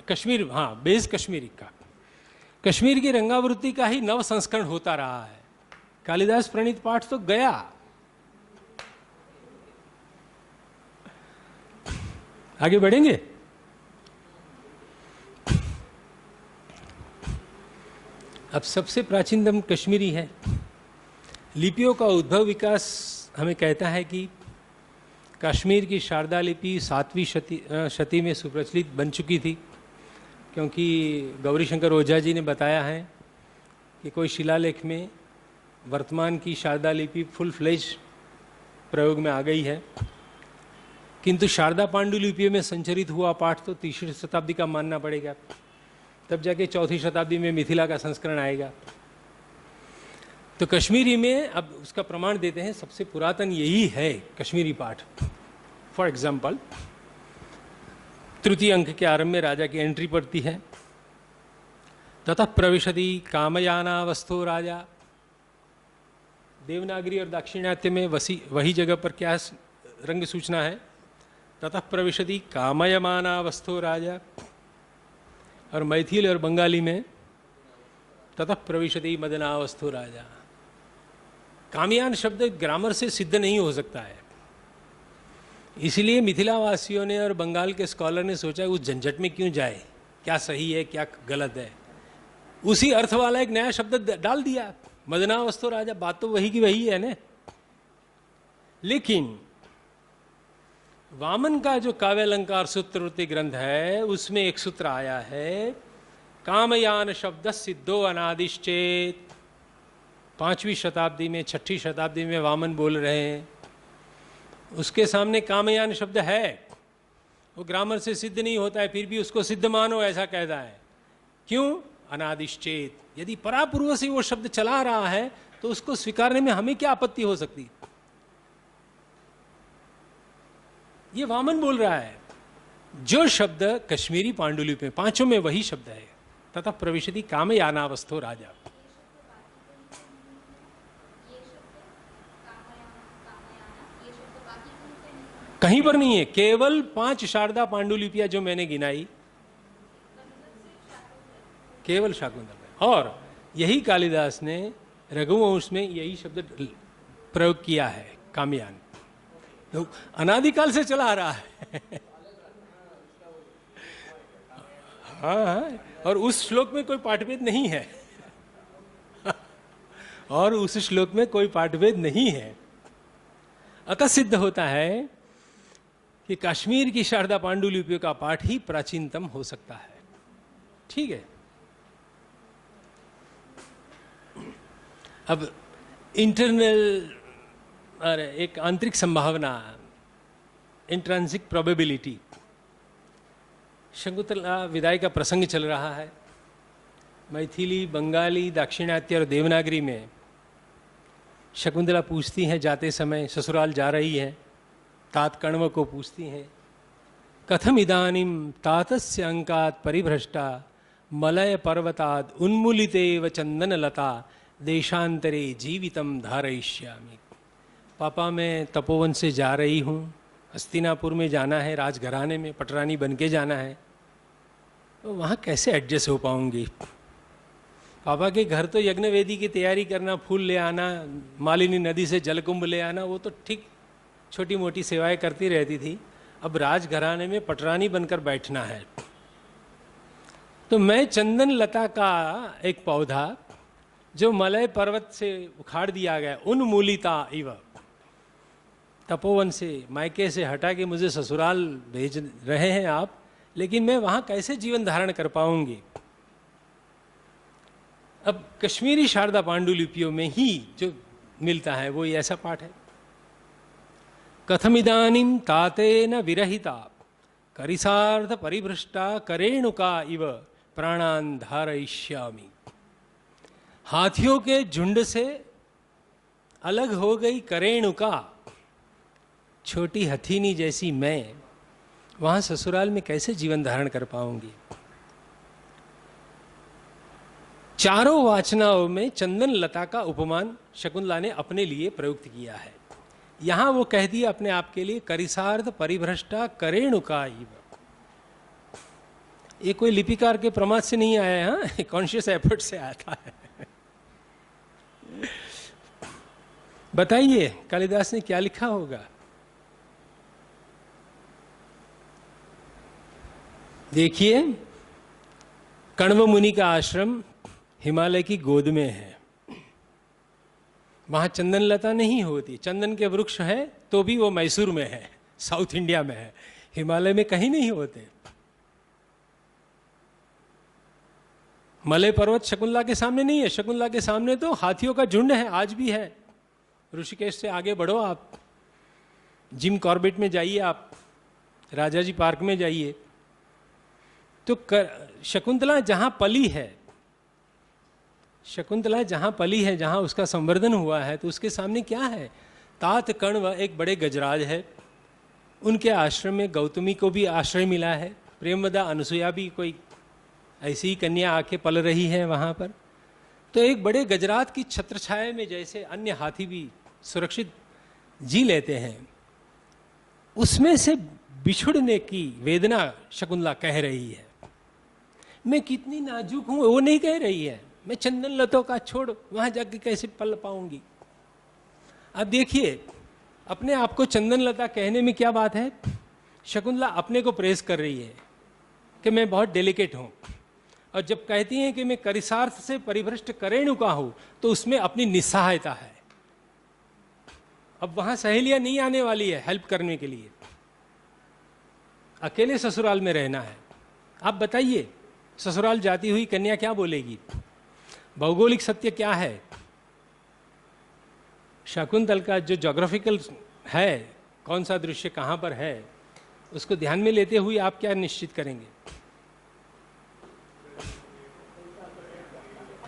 कश्मीर, हाँ, बेस कश्मीरी का, कश्मीर की रंगावृत्ति का ही नव संस्करण होता रहा है। कालिदास प्रणीत पाठ तो गया, आगे बढ़ेंगे। अब सबसे प्राचीनतम कश्मीरी है। लिपियों का उद्भव विकास हमें कहता है कि कश्मीर की शारदा लिपि 7वीं शती में सुप्रचलित बन चुकी थी, क्योंकि गौरीशंकर ओझा जी ने बताया है कि कोई शिलालेख में वर्तमान की शारदा लिपि फुल फ्लेज प्रयोग में आ गई है, किंतु शारदा पांडुलिपियों में संचरित हुआ पाठ तो 3री शताब्दी का मानना पड़ेगा, तब जाके 4वीं शताब्दी में मिथिला का संस्करण आएगा। तो कश्मीरी में अब उसका प्रमाण देते हैं, सबसे पुरातन यही है कश्मीरी पाठ। फॉर एग्जाम्पल, तृतीय अंक के आरंभ में राजा की एंट्री पड़ती है, ततः प्रविशति कामयानावस्थो राजा। देवनागरी और दाक्षिणात्य में वही जगह पर क्या रंग सूचना है, ततः प्रविशति कामयमानावस्थो राजा। और मैथिल और बंगाली में ततः प्रविशति मदनावस्थो राजा। कामयान शब्द ग्रामर से सिद्ध नहीं हो सकता है, इसलिए मिथिला वासियों ने और बंगाल के स्कॉलर ने सोचा उस झंझट में क्यों जाए, क्या सही है क्या गलत है, उसी अर्थ वाला एक नया शब्द डाल दिया, मदनावस्थो राजा। बात तो वही की वही है ना। लेकिन वामन का जो काव्यालंकार सूत्रवृत्ति ग्रंथ है उसमें एक सूत्र आया है, कामयान शब्द सिद्धो अनादिश्चेत। 5वीं शताब्दी में 6ठी शताब्दी में वामन बोल रहे हैं, उसके सामने कामयान शब्द है, वो ग्रामर से सिद्ध नहीं होता है, फिर भी उसको सिद्ध मानो ऐसा कहता है। क्यों? अनादिश्चेत। यदि परापूर्व से वो शब्द चला रहा है तो उसको स्वीकारने में हमें क्या आपत्ति हो सकती। ये वामन बोल रहा है। जो शब्द कश्मीरी पांडुलिपि में 5 में वही शब्द है, तथा प्रविशति कामयानावस्थो राजा। कहीं पर नहीं है, केवल 5 शारदा पांडुलिपियां जो मैंने गिनाई केवल शाकुंतल में, और यही कालिदास ने रघुवंश में यही शब्द प्रयोग किया है, कामयान। तो अनादिकाल से चला आ रहा है। हाँ, और उस श्लोक में कोई पाठभेद नहीं है। और उस श्लोक में कोई पाठभेद नहीं है। अतः सिद्ध होता है कि कश्मीर की शारदा पांडुलिपियों का पाठ ही प्राचीनतम हो सकता है। ठीक है। अब इंटरनल और एक आंतरिक संभावना, इंट्रांसिक प्रोबेबिलिटी। शकुंतला विदाई का प्रसंग चल रहा है। मैथिली, बंगाली, दाक्षिणात्य और देवनागरी में शकुंतला पूछती हैं जाते समय, ससुराल जा रही है, तात कण्व को पूछती हैं, कथम इदानीम तातस्य अंकात परिभ्रष्टा मलय पर्वताद उन्मूलितेव चंदन लता देशांतरे जीवितम धारयिष्यामि। पापा मैं तपोवन से जा रही हूँ, हस्तिनापुर में जाना है, राजघराने में पटरानी बन के जाना है, तो वहाँ कैसे एडजस्ट हो पाऊंगी। पापा के घर तो यज्ञ वेदी की तैयारी करना, फूल ले आना, मालिनी नदी से जलकुंभ ले आना, वो तो ठीक छोटी मोटी सेवाएं करती रहती थी। अब राजघराने में पटरानी बनकर बैठना है। तो मैं चंदन लता का एक पौधा जो मलय पर्वत से उखाड़ दिया गया, उन्मूलिता इव, तपोवन से मायके से हटा के मुझे ससुराल भेज रहे हैं आप, लेकिन मैं वहां कैसे जीवन धारण कर पाऊंगी। अब कश्मीरी शारदा पांडुलिपियों में ही जो मिलता है वो ऐसा पाठ है, कथमिदानीम तातेन विरहिता करिसार्ध परिभ्रष्टा करेणुका इव प्राणान धारयिष्यामि। हाथियों के झुंड से अलग हो गई करेणुका, छोटी हथीनी जैसी मैं वहां ससुराल में कैसे जीवन धारण कर पाऊंगी। चारों वाचनाओं में चंदन लता का उपमान शकुंतला ने अपने लिए प्रयुक्त किया है। यहां वो कह दिया अपने आप के लिए, करिसार्ध परिभ्रष्टा करेणुका इव। ये कोई लिपिकार के प्रमाद से नहीं आया है, हाँ, कॉन्शियस एफर्ट से आता है। बताइए कालिदास ने क्या लिखा होगा। देखिए, कण्व मुनि का आश्रम हिमालय की गोद में है। वहां चंदन लता नहीं होती। चंदन के वृक्ष है तो भी वो मैसूर में है, साउथ इंडिया में है, हिमालय में कहीं नहीं होते। मलय पर्वत शकुंतला के सामने नहीं है। शकुंतला के सामने तो हाथियों का झुंड है, आज भी है। ऋषिकेश से आगे बढ़ो आप, जिम कॉर्बेट में जाइए, आप राजाजी पार्क में जाइए, तो शकुंतला जहां पली है, शकुंतला जहां पली है, जहां उसका संवर्धन हुआ है, तो उसके सामने क्या है? तात कण्व एक बड़े गजराज है। उनके आश्रम में गौतमी को भी आश्रय मिला है। प्रेमवदा अनसुया भी कोई ऐसी ही कन्या आके पल रही है वहां पर। तो एक बड़े गजराज की छत्रछाया में जैसे अन्य हाथी भी सुरक्षित जी लेते हैं, उसमें से बिछुड़ने की वेदना शकुंतला कह रही है। मैं कितनी नाजुक हूं वो नहीं कह रही है। मैं चंदन लतों का छोड़ वहां जाके कैसे पल पाऊंगी। अब देखिए, अपने आप को चंदन लता कहने में क्या बात है। शकुंतला अपने को प्रेस कर रही है कि मैं बहुत डेलिकेट हूं, और जब कहती हैं कि मैं करिसार्थ से परिभ्रष्ट करेणुका हूं, तो उसमें अपनी निस्सहायता है। अब वहां सहेलियां नहीं आने वाली है हेल्प करने के लिए, अकेले ससुराल में रहना है। आप बताइए, ससुराल जाती हुई कन्या क्या बोलेगी? भौगोलिक सत्य क्या है? शकुंतल का जो ज्योग्राफिकल है, कौन सा दृश्य कहां पर है, उसको ध्यान में लेते हुए आप क्या निश्चित करेंगे?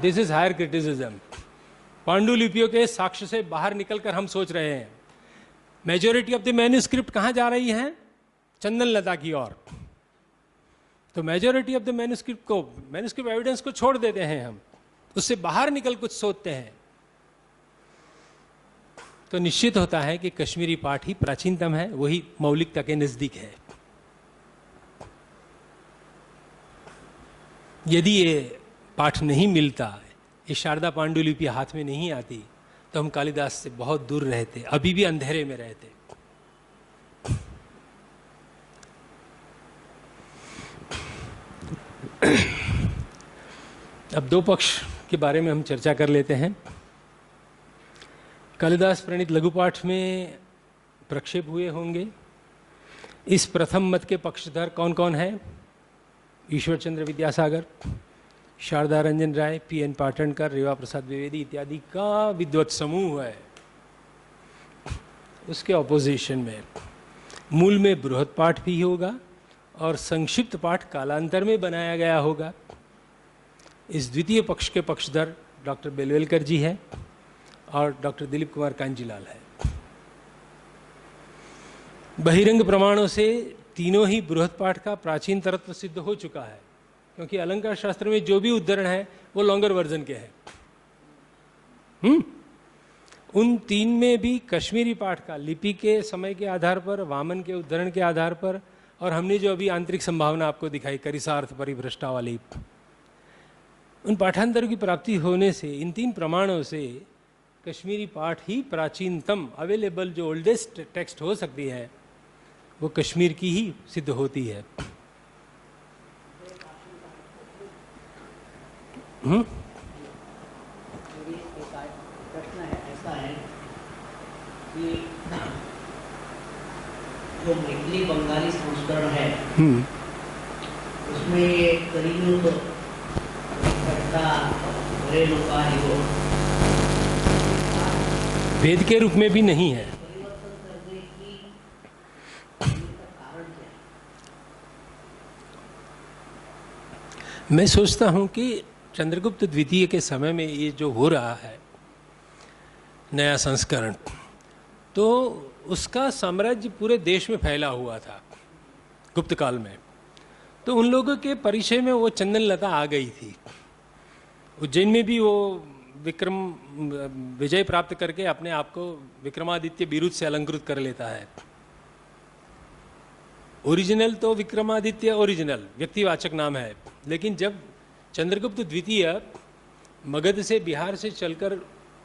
This is higher criticism. पांडुलिपियों के साक्ष्य से बाहर निकलकर हम सोच रहे हैं मेजोरिटी ऑफ द मैन्युस्क्रिप्ट कहां जा रही है? चंदन लता की ओर। तो majority of the manuscript evidence को छोड़ देते हैं हम, उससे बाहर निकल कुछ सोचते हैं, तो निश्चित होता है कि कश्मीरी पाठ ही प्राचीनतम है, वही मौलिकता के नजदीक है। यदि ये पाठ नहीं मिलता, ये शारदा पांडुलिपि हाथ में नहीं आती, तो हम कालिदास से बहुत दूर रहते, अभी भी अंधेरे में रहते। अब दो पक्ष के बारे में हम चर्चा कर लेते हैं। कालिदास प्रणीत लघु पाठ में प्रक्षेप हुए होंगे। इस प्रथम मत के पक्षधर कौन कौन है? ईश्वर चंद्र विद्यासागर, शारदा रंजन राय, पी.एन. पाटणकर, रेवा प्रसाद द्विवेदी इत्यादि का विद्वत समूह है। उसके ऑपोजिशन में मूल में बृहद पाठ भी होगा और संक्षिप्त पाठ कालांतर में बनाया गया होगा। इस द्वितीय पक्ष के पक्षधर डॉक्टर बेलवेलकर जी है और डॉक्टर दिलीप कुमार कांजीलाल है। बहिरंग प्रमाणों से तीनों ही बृहद पाठ का प्राचीन तरत्व सिद्ध हो चुका है, क्योंकि अलंकार शास्त्र में जो भी उद्धरण है वो लॉन्गर वर्जन के हैं। उन तीन में भी कश्मीरी पाठ का लिपि के समय के आधार पर, वामन के उद्धरण के आधार पर, और हमने जो अभी आंतरिक संभावना आपको दिखाई करिसार्थ परिभ्रष्टा वाली, उन पाठांतर की प्राप्ति होने से इन तीन प्रमाणों से कश्मीरी पाठ ही प्राचीनतम अवेलेबल जो ओल्डेस्ट टेक्स्ट हो सकती है वो कश्मीर की ही सिद्ध होती है। प्रश्न ऐसा है कि जो मैथिली बंगाली संस्करण है उसमें ये कलियुग वेद के रूप में भी नहीं है। परिवर्तन करने की कारण क्या है? मैं सोचता हूं कि चंद्रगुप्त द्वितीय के समय में ये जो हो रहा है नया संस्करण, तो उसका साम्राज्य पूरे देश में फैला हुआ था गुप्त काल में। तो उन लोगों के परिचय में वो चंदन लता आ गई थी। उज्जैन में भी वो विजय प्राप्त करके अपने आप को विक्रमादित्य बिरुद से अलंकृत कर लेता है। ओरिजिनल तो विक्रमादित्य ओरिजिनल व्यक्तिवाचक नाम है, लेकिन जब चंद्रगुप्त द्वितीय मगध से, बिहार से चलकर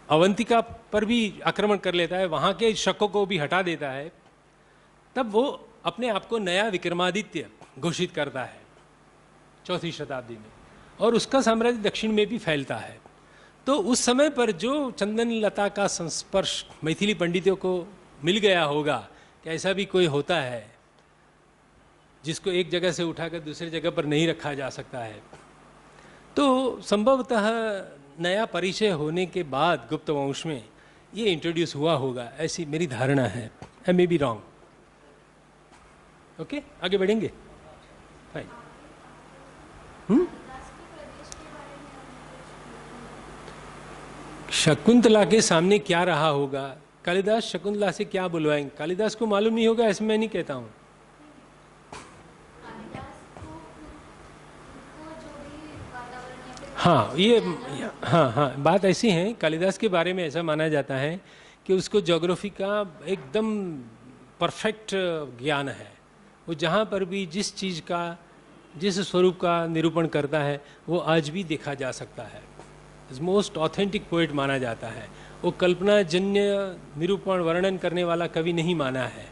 अवंतिका पर भी आक्रमण कर लेता है, वहां के शकों को भी हटा देता है, तब वो अपने आप को नया विक्रमादित्य घोषित करता है। 4वीं शताब्दी में, और उसका साम्राज्य दक्षिण में भी फैलता है। तो उस समय पर जो चंदन लता का संस्पर्श मैथिली पंडितों को मिल गया होगा कि ऐसा भी कोई होता है जिसको एक जगह से उठाकर दूसरी जगह पर नहीं रखा जा सकता है, तो संभवतः नया परिचय होने के बाद गुप्त वंश में ये इंट्रोड्यूस हुआ होगा, ऐसी मेरी धारणा है। आई मे बी रॉन्ग। ओके, आगे बढ़ेंगे। फाइन। शकुंतला के सामने क्या रहा होगा? कालिदास शकुंतला से क्या बुलवाएंगे? कालिदास को मालूम नहीं होगा ऐसे मैं नहीं कहता हूं। हाँ, ये हाँ, बात ऐसी है, कालिदास के बारे में ऐसा माना जाता है कि उसको ज्योग्राफी का एकदम परफेक्ट ज्ञान है। वो जहाँ पर भी जिस चीज़ का, जिस स्वरूप का निरूपण करता है वो आज भी देखा जा सकता है। मोस्ट ऑथेंटिक पोएट माना जाता है। वो कल्पना जन्य निरूपण वर्णन करने वाला कवि नहीं माना है।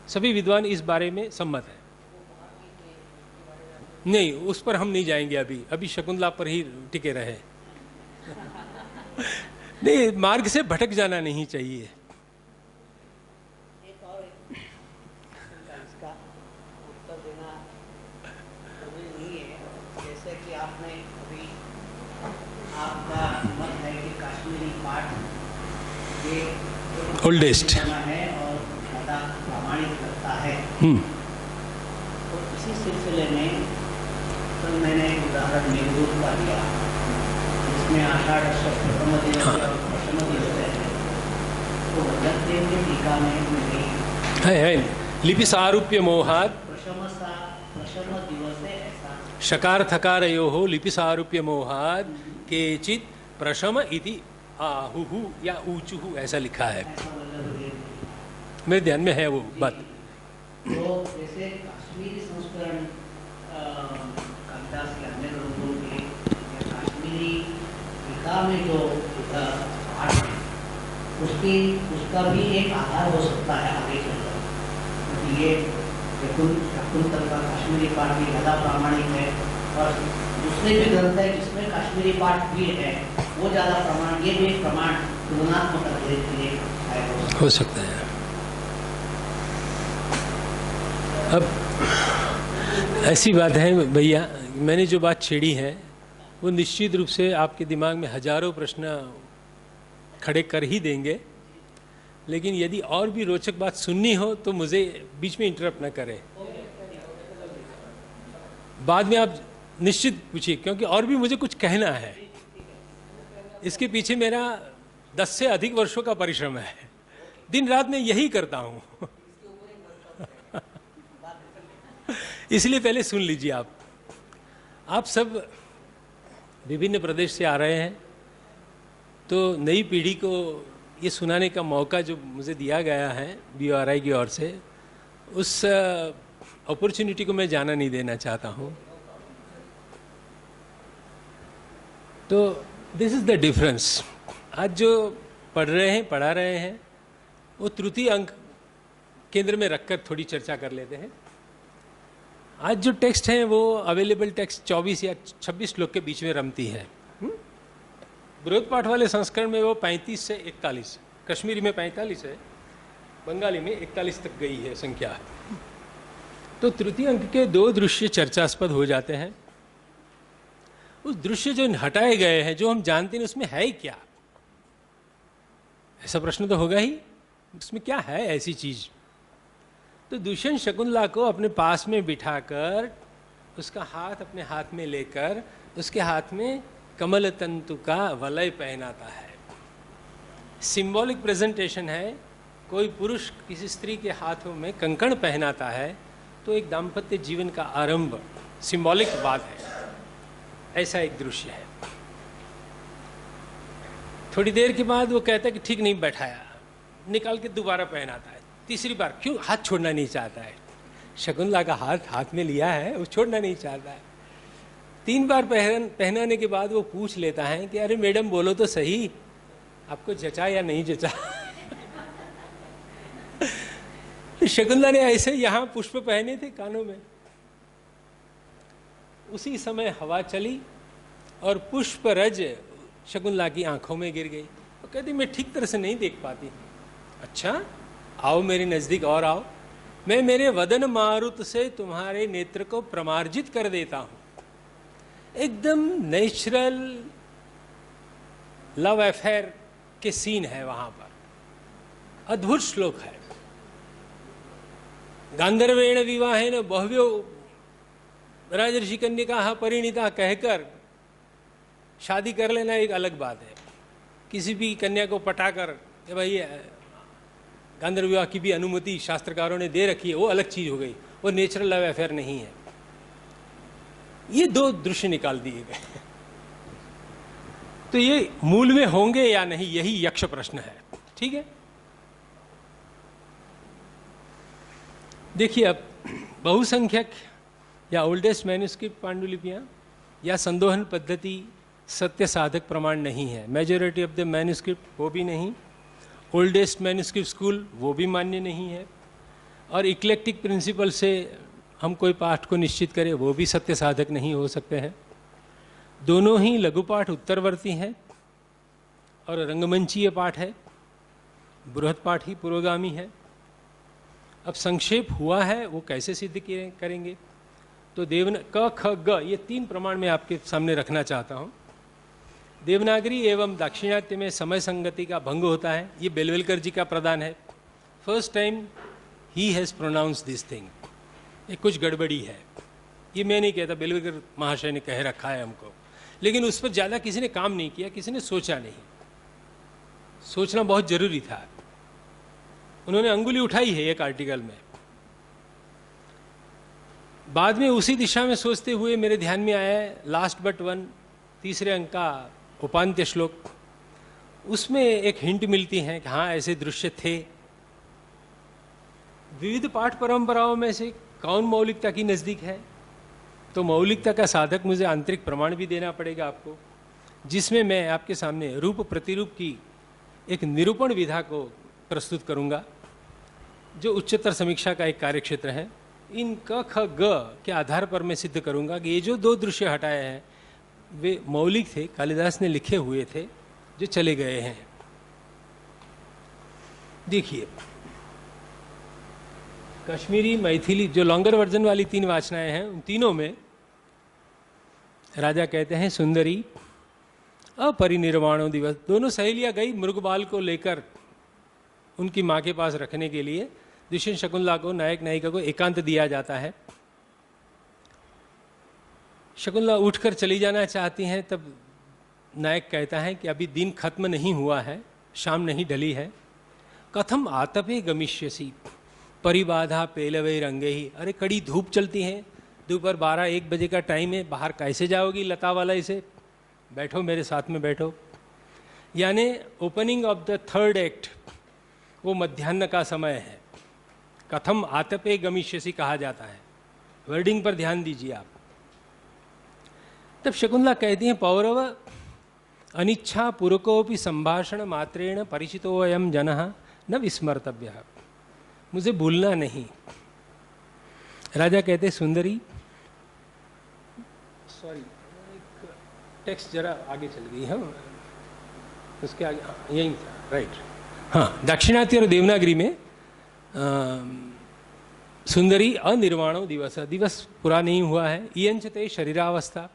सभी विद्वान इस बारे में सम्मत है। नहीं, उस पर हम नहीं जाएंगे अभी शकुंतला पर ही टिके रहे। नहीं, मार्ग से भटक जाना नहीं चाहिए। एक और इसका उत्तर देना जरूरी नहीं है। जैसे कि आपने अभी आपका मत है कि कश्मीरी पाठ ये ओल्डेस्ट है और ज़्यादा प्रामाणिक लगता है। तो इसी सिलसिले में तो मैंने एक उदाहरण मेघदूत का दिया, जिसमें आषाढ़ प्रथम दिवस और प्रथम दिवस है। तो वज्रदेव के टीका में है लिपि सारूप्य मोहात प्रथम दिवस है ऐसा शकार थकारयो हो लिपि सारूप्य मोहात केचित प्रशम इति आहुहु या ऊचुहु ऐसा लिखा है। मेरे ध्यान में है वो बात। तो जैसे कश्मीरी संस्करण कालिदास के अन्य ग्रंथों के या कश्मीरी टीका में जो पाठ है उसका भी एक आधार हो सकता है आगे चलकर, क्योंकि ये शकुंतल का कश्मीरी पाठ भी ज़्यादा प्रामाणिक है और दूसरे भी ग्रंथ है जिसमें कश्मीरी पाठ भी है वो ज़्यादा प्रमाण, ये भी एक प्रमाण तुलनात्मक अध्ययन के लिए हो सकता है। अब ऐसी बात है भैया, मैंने जो बात छेड़ी है वो निश्चित रूप से आपके दिमाग में हजारों प्रश्न खड़े कर ही देंगे, लेकिन यदि और भी रोचक बात सुननी हो तो मुझे बीच में इंटरप्ट न करें। बाद में आप निश्चित पूछिए, क्योंकि और भी मुझे कुछ कहना है। इसके पीछे मेरा 10 से अधिक वर्षों का परिश्रम है। दिन रात मैं यही करता हूँ। इसलिए पहले सुन लीजिए। आप सब विभिन्न प्रदेश से आ रहे हैं, तो नई पीढ़ी को ये सुनाने का मौका जो मुझे दिया गया है BORI की ओर से, उस अपॉर्चुनिटी को मैं जाना नहीं देना चाहता हूँ। तो दिस इज द डिफरेंस। आज जो पढ़ा रहे हैं वो तृतीय अंक केंद्र में रखकर थोड़ी चर्चा कर लेते हैं। आज जो टेक्स्ट है वो अवेलेबल टेक्स्ट 24 या 26 श्लोक के बीच में रमती है। बृहद पाठ वाले संस्करण में वो 35 से 41, कश्मीरी में 45 है, बंगाली में 41 तक गई है संख्या। तो तृतीय अंक के 2 दृश्य चर्चास्पद हो जाते हैं। उस दृश्य जो हटाए गए हैं, जो हम जानते हैं, उसमें है क्या? ऐसा प्रश्न तो होगा ही, उसमें क्या है ऐसी चीज? तो दुष्यंत शकुंतला को अपने पास में बिठाकर उसका हाथ अपने हाथ में लेकर उसके हाथ में कमल तंतु का वलय पहनाता है। सिंबॉलिक प्रेजेंटेशन है। कोई पुरुष किसी स्त्री के हाथों में कंकण पहनाता है तो एक दाम्पत्य जीवन का आरंभ, सिंबॉलिक बात है। ऐसा एक दृश्य है। थोड़ी देर के बाद वो कहता है कि ठीक नहीं बैठाया, निकाल के दोबारा पहनाता है। तीसरी बार क्यों? हाथ छोड़ना नहीं चाहता है। शकुंतला का हाथ में लिया है, वो छोड़ना नहीं चाहता है। 3 बार पहनाने के बाद वो पूछ लेता है कि अरे मैडम बोलो तो सही, आपको जचा या नहीं जचा? शकुंतला ने ऐसे यहाँ पुष्प पहने थे कानों में। उसी समय हवा चली और पुष्परज शकुंतला की आंखों में गिर गई। वो कहती मैं ठीक तरह से नहीं देख पाती। अच्छा आओ मेरे नजदीक और आओ, मैं मेरे वदन मारुत से तुम्हारे नेत्र को प्रमार्जित कर देता हूं। एकदम नेचुरल लव अफेयर के सीन है वहां पर, अद्भुत श्लोक है। गांधर्वेण विवाहेन बहव्यो राजर्षि कन्यका परिणीता कहकर शादी कर लेना एक अलग बात है। किसी भी कन्या को पटाकर कि भाई गांधर्व विवाह की भी अनुमति शास्त्रकारों ने दे रखी है, वो अलग चीज हो गई, वो नेचुरल लव अफेयर नहीं है। ये दो दृश्य निकाल दिए गए। तो ये मूल में होंगे या नहीं, यही यक्ष प्रश्न है। ठीक है, देखिए अब बहुसंख्यक या ओल्डेस्ट मैन्युस्क्रिप्ट पांडुलिपियां या संदोहन पद्धति सत्य साधक प्रमाण नहीं है। मेजॉरिटी ऑफ द मैन्युस्क्रिप्ट वो भी नहीं, ओल्डेस्ट मैन्युस्क्रिप्ट स्कूल वो भी मान्य नहीं है, और इक्लेक्टिक प्रिंसिपल से हम कोई पाठ को निश्चित करें वो भी सत्य साधक नहीं हो सकते हैं। दोनों ही लघु पाठ उत्तरवर्ती हैं और रंगमंचीय पाठ है, बृहत पाठ ही पुरोगामी है। अब संक्षेप हुआ है वो कैसे सिद्ध करेंगे? तो क ख ग ये 3 प्रमाण मैं आपके सामने रखना चाहता हूँ। देवनागरी एवं दाक्षिणात्य में समय संगति का भंग होता है, ये बेलवेलकर जी का प्रदान है। फर्स्ट टाइम ही हैज़ प्रोनाउंस दिस थिंग, ये कुछ गड़बड़ी है। ये मैं नहीं कहता, बेलवेलकर महाशय ने कह रखा है हमको, लेकिन उस पर ज़्यादा किसी ने काम नहीं किया, किसी ने सोचा नहीं। सोचना बहुत जरूरी था। उन्होंने अंगुली उठाई है एक आर्टिकल में। बाद में उसी दिशा में सोचते हुए मेरे ध्यान में आया लास्ट बट वन, तीसरे अंक का उपांत्य श्लोक, उसमें एक हिंट मिलती है कि हाँ ऐसे दृश्य थे। विविध पाठ परंपराओं में से कौन मौलिकता की नज़दीक है? तो मौलिकता का साधक मुझे आंतरिक प्रमाण भी देना पड़ेगा आपको, जिसमें मैं आपके सामने रूप प्रतिरूप की एक निरूपण विधा को प्रस्तुत करूंगा, जो उच्चतर समीक्षा का एक कार्यक्षेत्र है। इन क ख ग के आधार पर मैं सिद्ध करूंगा कि ये जो 2 दृश्य हटाए हैं वे मौलिक थे, कालिदास ने लिखे हुए थे, जो चले गए हैं। देखिए कश्मीरी, मैथिली, जो लॉन्गर वर्जन वाली 3 वाचनाएं हैं, उन तीनों में राजा कहते हैं सुंदरी अपरिनिर्वाणो दिवस। दोनों सहेलियां गई मृगबाल को लेकर उनकी माँ के पास रखने के लिए। दुष्यंत शकुंतला को, नायक नायिका को एकांत दिया जाता है। शकुंतला उठकर चली जाना चाहती हैं, तब नायक कहता है कि अभी दिन खत्म नहीं हुआ है, शाम नहीं ढली है। कथम आतपे गमिष्यसी परिबाधा पेलवे रंगे ही। अरे कड़ी धूप चलती है, दोपहर 12-1 बजे का टाइम है, बाहर कैसे जाओगी लता वाला इसे? बैठो मेरे साथ में बैठो। यानी opening of the 3rd act वो मध्याह्न का समय है। कथम आतपे गमिष्यसी कहा जाता है, वर्डिंग पर ध्यान दीजिए आप। तब शकुंतला कहती हैं पौरव अनिच्छा पूर्वकोपि संभाषण मात्रेण परिचितो अयम जनः न विस्मर्तव्यः। मुझे भूलना नहीं। राजा कहते सुंदरी, सॉरी टेक्स्ट जरा आगे चल गई है, उसके आगे यही था, राइट। हाँ, दाक्षिणात्य और देवनागरी में सुंदरी अनिर्वाणो दिवस, दिवस पूरा नहीं हुआ है। इयंचते शरीरावस्था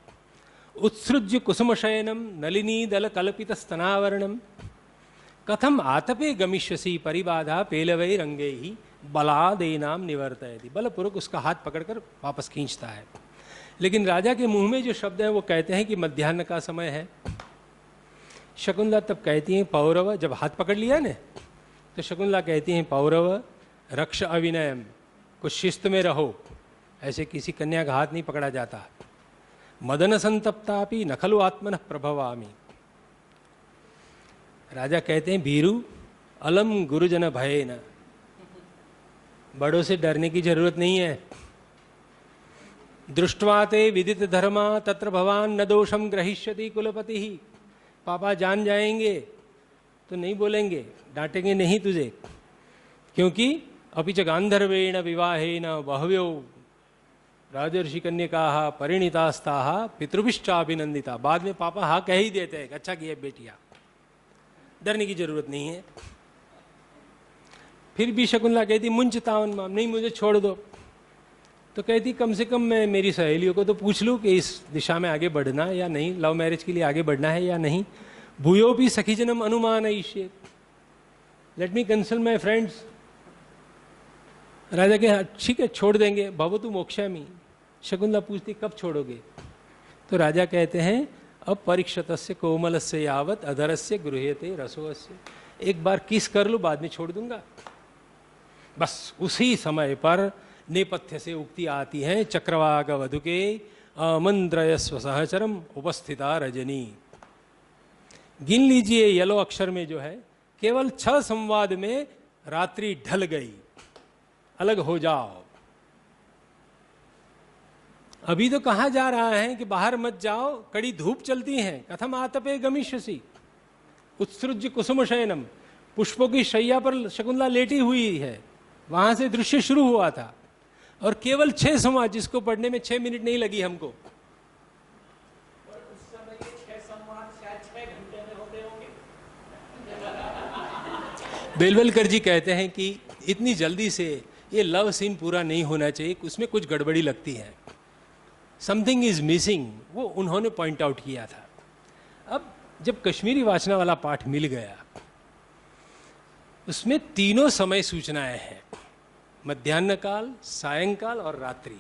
उत्सृज्य कुसुमशयनम नलिनी दल कल्पित स्तनावरणम कथम आतपे गमिष्यसी परिबाधा पेलवै रंगे ही बलादेनाम निवर्तयति। बलपूर्वक उसका हाथ पकड़कर वापस खींचता है। लेकिन राजा के मुंह में जो शब्द है वो कहते हैं कि मध्याह्न का समय है। शकुंतला तब कहती हैं पौरव, जब हाथ पकड़ लिया ने तो शकुंतला कहती हैं पौरव रक्ष अविनयम, कुछ शिस्त में रहो, ऐसे किसी कन्या का हाथ नहीं पकड़ा जाता। मदन संतप्तापि न खलु आत्मनः प्रभवामि। राजा कहते हैं भीरु अलम गुरुजन भयेन, बड़ों से डरने की जरूरत नहीं है। दृष्ट्वा ते विदित धर्मा तत्र भवान न दोषम ग्रहिष्यति कुलपति ही। पापा जान जाएंगे तो नहीं बोलेंगे, डांटेंगे नहीं तुझे, क्योंकि अपिच गांधर्वेण विवाहेन बहव्यो राजर्षि कन्यका परिणीतास्ता पितृभिश्चाभिनंदिता। बाद में पापा हाँ कह ही देते हैं, अच्छा किया बेटिया, डरने की जरूरत नहीं है। फिर भी शकुंतला कहती मुंचतावन माम, नहीं मुझे छोड़ दो। तो कहती कम से कम मैं मेरी सहेलियों को तो पूछ लूँ कि इस दिशा में आगे बढ़ना है या नहीं, लव मैरिज के लिए आगे बढ़ना है या नहीं। भूयोपि सखीजनम अनुमानयिष्ये, let me consult my friends. राजा के ठीक है छोड़ देंगे, भवतु मोक्षामि। शकुंतला पूछती कब छोड़ोगे? तो राजा कहते हैं अपरीक्षतस्य कोमलस्य यावत अधरस्य गृह्यते रसोस्य, एक बार किस कर लो बाद में छोड़ दूंगा। बस उसी समय पर नेपथ्य से उक्ति आती है, चक्रवाक वधुके आमंत्रयस्व सहचरम उपस्थिता रजनी। गिन लीजिए येलो अक्षर में जो है, केवल 6 संवाद में रात्रि ढल गई, अलग हो जाओ। अभी तो कहा जा रहा है कि बाहर मत जाओ, कड़ी धूप चलती है। कथम आतपे गमिष्यसि उत्सृज्य कुसुम शयनम, पुष्पों की शैया पर शकुंतला लेटी हुई है, वहां से दृश्य शुरू हुआ था। और केवल 6 संवाद, जिसको पढ़ने में 6 मिनट नहीं लगी हमको। बेलवलकर जी कहते हैं कि इतनी जल्दी से ये लव सीन पूरा नहीं होना चाहिए, उसमें कुछ गड़बड़ी लगती है, समथिंग इज मिसिंग, वो उन्होंने पॉइंट आउट किया था। अब जब कश्मीरी वाचना वाला पाठ मिल गया, उसमें तीनों समय सूचनाएं हैं, मध्याह्न काल, सायंकाल और रात्रि।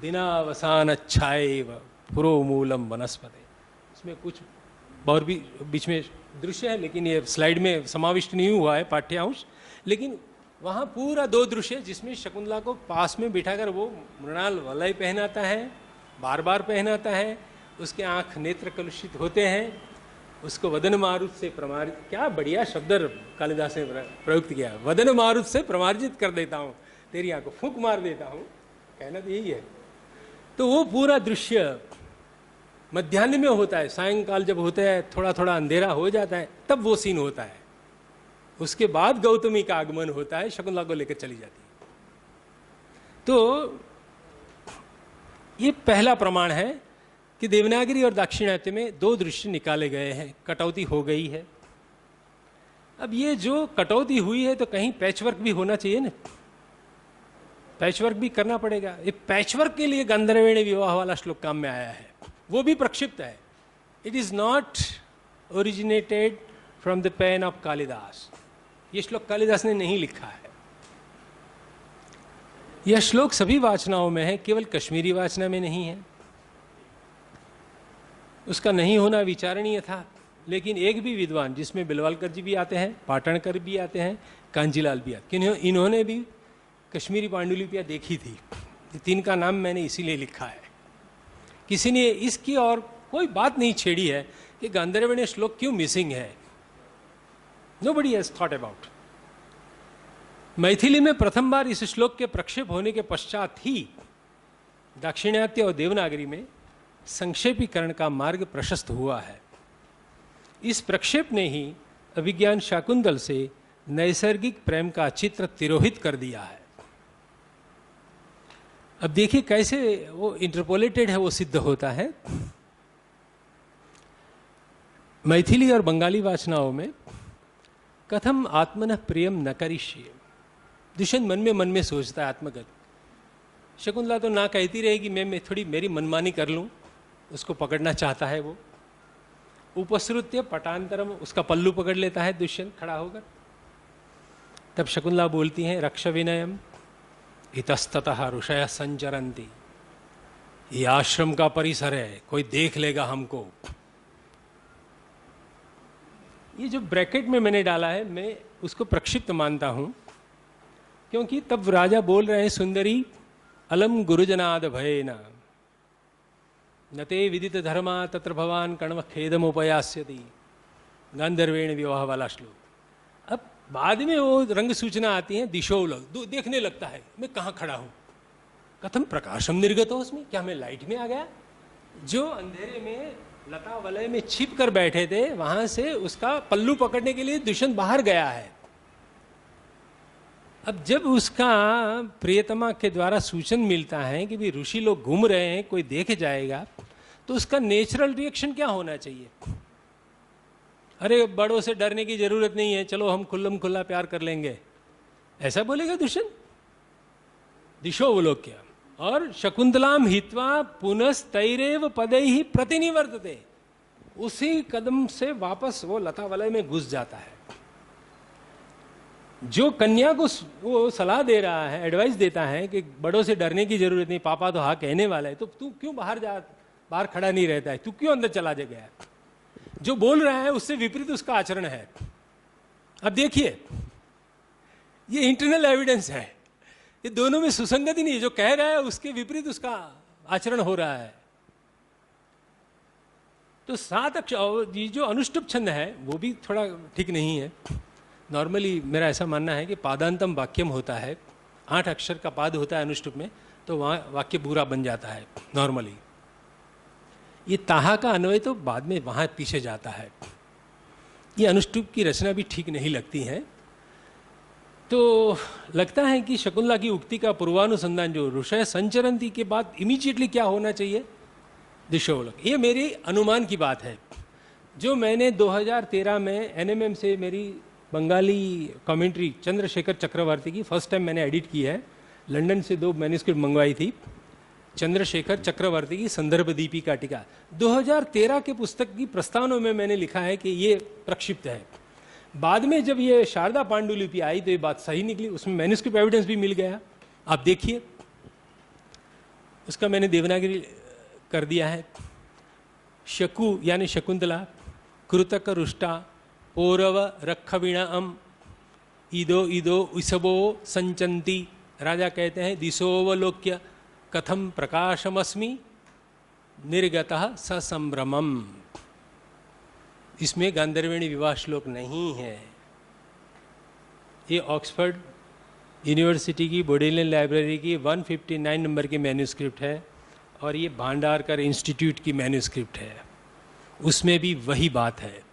दिनावसान छाएव पुरोमूलम वनस्पते। इसमें कुछ और भी बीच में दृश्य है, लेकिन ये स्लाइड में समाविष्ट नहीं हुआ है पाठ्यांश। लेकिन वहाँ पूरा 2 दृश्य, जिसमें शकुंतला को पास में बिठाकर वो मृणाल वलय पहनाता है, बार बार पहनाता है, उसके आंख नेत्र कलुषित होते हैं, उसको वदन मारुत से प्रमारित, क्या बढ़िया शब्द कालिदास ने प्रयुक्त किया, वदन मारुत से प्रमार्जित कर देता हूँ, तेरी आंख को फूंक मार देता हूँ, कहना तो यही है। तो वो पूरा दृश्य मध्याह्न में होता है, सायंकाल जब होता है थोड़ा थोड़ा अंधेरा हो जाता है, तब वो सीन होता है। उसके बाद गौतमी का आगमन होता है, शकुंतला को लेकर चली जाती है। तो ये पहला प्रमाण है कि देवनागरी और दाक्षिणात्य में 2 दृश्य निकाले गए हैं, कटौती हो गई है। अब ये जो कटौती हुई है तो कहीं पैचवर्क भी होना चाहिए ना, पैचवर्क भी करना पड़ेगा। ये पैचवर्क के लिए गंधर्वेण विवाह वाला श्लोक काम में आया है, वो भी प्रक्षिप्त है। It is not originated from the pain of Kalidas. ये श्लोक कालिदास ने नहीं लिखा है, यह श्लोक सभी वाचनाओं में है, केवल कश्मीरी वाचना में नहीं है। उसका नहीं होना विचारणीय था, लेकिन एक भी विद्वान, जिसमें बिलवालकर जी भी आते हैं, पाटणकर भी आते हैं, कांजीलाल भी आते हैं, इन्होंने भी कश्मीरी पांडुलिपियाँ देखी थी। 3 का नाम मैंने इसीलिए लिखा है। किसी ने इसकी और कोई बात नहीं छेड़ी है कि गांधर्वण्य श्लोक क्यों मिसिंग है। Nobody has thought about. Maithili में प्रथम बार इस श्लोक के प्रक्षेप होने के पश्चात ही दाक्षिणात्य और देवनागरी में संक्षेपीकरण का मार्ग प्रशस्त हुआ है। इस प्रक्षेप ने ही अभिज्ञान शाकुंतल से नैसर्गिक प्रेम का चित्र तिरोहित कर दिया है। अब देखिए कैसे वो इंटरपोलेटेड है, वो सिद्ध होता है। मैथिली और बंगाली वाचनाओं में कथम आत्मनः प्रियम न करिष्ये, दुष्यंत मन में सोचता है आत्मगत। शकुंतला तो ना कहती रहेगी, मैं थोड़ी मेरी मनमानी कर लूं, उसको पकड़ना चाहता है वो। उपसृत्य पटांतरम, उसका पल्लू पकड़ लेता है दुष्यंत खड़ा होकर। तब शकुंतला बोलती हैं रक्ष विनयम इतस्ततः ऋषयः संचरन्ति, ये आश्रम का परिसर है, कोई देख लेगा हमको। ये जो ब्रैकेट में मैंने डाला है, मैं उसको प्रक्षिप्त मानता हूं, क्योंकि तब राजा बोल रहे हैं सुंदरी अलम गुरुजनाद भयेन नते विदित धर्मा तत्र भवान कण्व खेदम उपयास्यति, गांधर्वेण विवाह वाला श्लोक। अब बाद में वो रंग सूचना आती है, दिशो देखने लगता है मैं कहाँ खड़ा हूँ, कथम प्रकाशम निर्गत हो, उसमें क्या मैं लाइट में आ गया। जो अंधेरे में लता वलय में छिप कर बैठे थे, वहां से उसका पल्लू पकड़ने के लिए दुष्यंत बाहर गया है। अब जब उसका प्रियतमा के द्वारा सूचन मिलता है कि भी ऋषि लोग घूम रहे हैं, कोई देख जाएगा, तो उसका नेचुरल रिएक्शन क्या होना चाहिए? अरे बड़ों से डरने की जरूरत नहीं है, चलो हम खुल्लम खुल्ला प्यार कर लेंगे, ऐसा बोलेगा दुष्यंत? दिशो अवलोक्य और शकुंतलाम हित्वा पुनस्तैरेव पदैहि प्रतिनिवर्तते, उसी कदम से वापस वो लता वलय में घुस जाता है। जो कन्या को वो सलाह दे रहा है, एडवाइस देता है कि बड़ों से डरने की जरूरत नहीं, पापा तो हाँ कहने वाला है, तो तू क्यों बाहर खड़ा नहीं रहता है, तू क्यों अंदर चला गया है? जो बोल रहा है उससे विपरीत उसका आचरण है। अब देखिए, ये इंटरनल एविडेंस है, ये दोनों में सुसंगति नहीं है। जो कह रहा है उसके विपरीत उसका आचरण हो रहा है। तो 7 अक्षर, ये जो अनुष्टुप छंद है वो भी थोड़ा ठीक नहीं है। नॉर्मली मेरा ऐसा मानना है कि पादांतम वाक्यम होता है, 8 अक्षर का पाद होता है अनुष्टुप में, तो वहाँ वाक्य पूरा बन जाता है नॉर्मली। ये ताहा का अन्वय तो बाद में वहाँ पीछे जाता है। ये अनुष्टुप की रचना भी ठीक नहीं लगती है। तो लगता है कि शकुंतला की उक्ति का पूर्वानुसंधान जो ऋषय संचरंती के बाद इमीडिएटली क्या होना चाहिए, दिशोवलोक, ये मेरी अनुमान की बात है। जो मैंने 2013 में NMM से मेरी बंगाली कमेंट्री चंद्रशेखर चक्रवर्ती की फर्स्ट टाइम मैंने एडिट की है, लंदन से 2 मैन्युस्क्रिप्ट मंगवाई थी, चंद्रशेखर चक्रवर्ती की संदर्भ दीपिका टीका। 2013 के पुस्तक की प्रस्तावना में मैंने लिखा है कि ये प्रक्षिप्त है। बाद में जब ये शारदा पांडुलिपि आई तो ये बात सही निकली, उसमें मैन्युस्क्रिप्ट एविडेंस भी मिल गया। आप देखिए, उसका मैंने देवनागरी कर दिया है। शकु यानी शकुंतला, कृतक रुष्टा, पौरव रक्षवीणाम, ईदो ईदो इसबो संचंती। राजा कहते हैं दिशोवलोक्य कथम प्रकाशमस्मि निर्गतः ससंभ्रमम। इसमें गांधर्विणी विवाह श्लोक नहीं है। ये ऑक्सफोर्ड यूनिवर्सिटी की बोडेलियन लाइब्रेरी की 159 नंबर की मैन्युस्क्रिप्ट है और ये भांडारकर इंस्टीट्यूट की मैन्युस्क्रिप्ट है, उसमें भी वही बात है।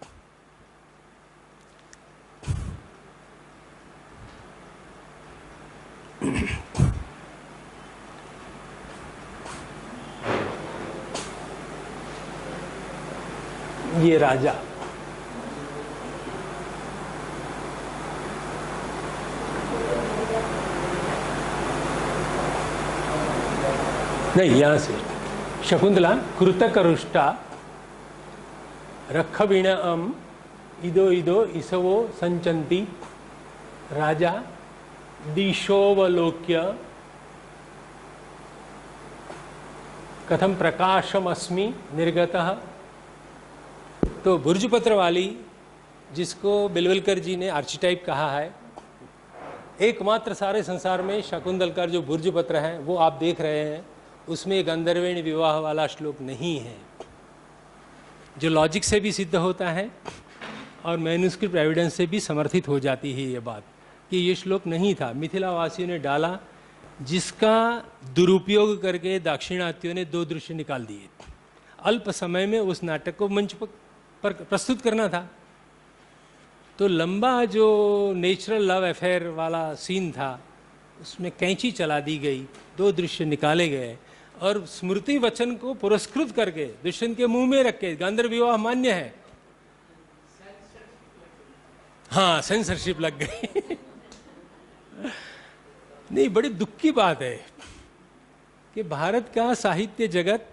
ये राजा नहीं, यहां से शकुंतला कृतकरुष्टा रक्षवीणाम इदो इदो इसवो संचंती। राजा दिशोवलोक्य कथम प्रकाशम अस्मि निर्गतः। तो बुर्जपत्र वाली, जिसको बिलवलकर जी ने आर्चिटाइप कहा है, एकमात्र सारे संसार में शकुंतल का जो बुर्जपत्र है वो आप देख रहे हैं, उसमें गंधर्वेण विवाह वाला श्लोक नहीं है, जो लॉजिक से भी सिद्ध होता है और मैन्युस्क्रिप्ट एविडेंस से भी समर्थित हो जाती है ये बात कि ये श्लोक नहीं था, मिथिला वासियों ने डाला, जिसका दुरुपयोग करके दाक्षिणात्यों ने 2 दृश्य निकाल दिए। अल्प समय में उस नाटक को मंच पर प्रस्तुत करना था, तो लंबा जो नेचुरल लव अफेयर वाला सीन था उसमें कैंची चला दी गई, 2 दृश्य निकाले गए और स्मृति वचन को पुरस्कृत करके दुष्यंत के मुंह में रख के गांधर्व विवाह मान्य है। हाँ, सेंसरशिप लग गई। नहीं, बड़ी दुख की बात है कि भारत का साहित्य जगत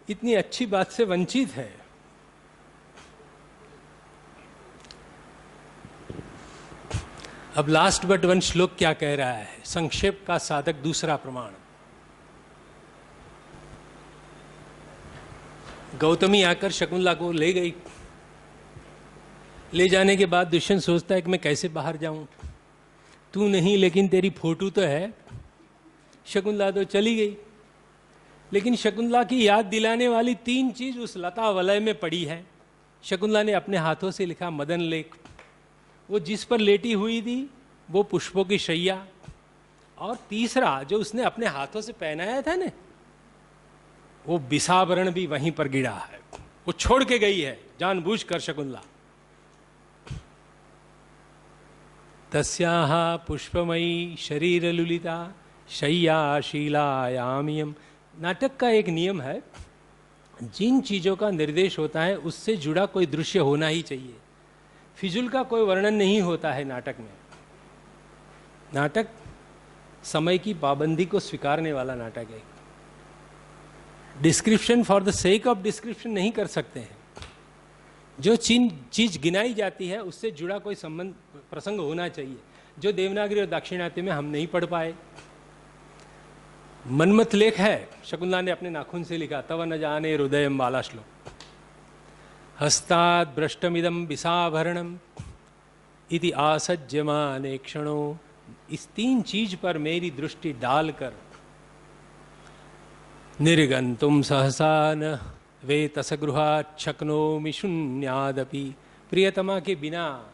इतनी अच्छी बात से वंचित है। अब लास्ट बट वन श्लोक क्या कह रहा है, संक्षेप का साधक दूसरा प्रमाण। गौतमी आकर शकुंतला को ले गई, ले जाने के बाद दुष्यंत सोचता है कि मैं कैसे बाहर जाऊं, तू नहीं लेकिन तेरी फोटो तो है। शकुंतला तो चली गई, लेकिन शकुंतला की याद दिलाने वाली 3 चीज उस लता वलय में पड़ी है। शकुंतला ने अपने हाथों से लिखा मदन लेख, वो जिस पर लेटी हुई थी वो पुष्पों की शैया, और तीसरा जो उसने अपने हाथों से पहनाया था ना, वो बिसावरण भी वहीं पर गिरा है, वो छोड़ के गई है जानबूझकर शकुंतला। तस्याः पुष्पमयी शरीरलुलिता शय्याशीलायामियम। नाटक का एक नियम है, जिन चीज़ों का निर्देश होता है उससे जुड़ा कोई दृश्य होना ही चाहिए। फिजूल का कोई वर्णन नहीं होता है नाटक में। नाटक समय की पाबंदी को स्वीकारने वाला नाटक है। Description for the sake of description नहीं कर सकते हैं। जो चीज गिनाई जाती है उससे जुड़ा कोई संबंध प्रसंग होना चाहिए, जो देवनागरी और दाक्षिणात्य में हम नहीं पढ़ पाए। मनमत लेख है, शकुंतला ने अपने नाखून से लिखा, तव न जाने हृदय बाला श्लोक, हस्ताद भ्रष्टमिदम विसाभरणम इति आसज्यमाने क्षणों। इस 3 चीज पर मेरी दृष्टि डालकर निर्गंतुम सहसा न वेतसगृहात् शक्नोमि शून्यादपि। प्रियतमा के बिना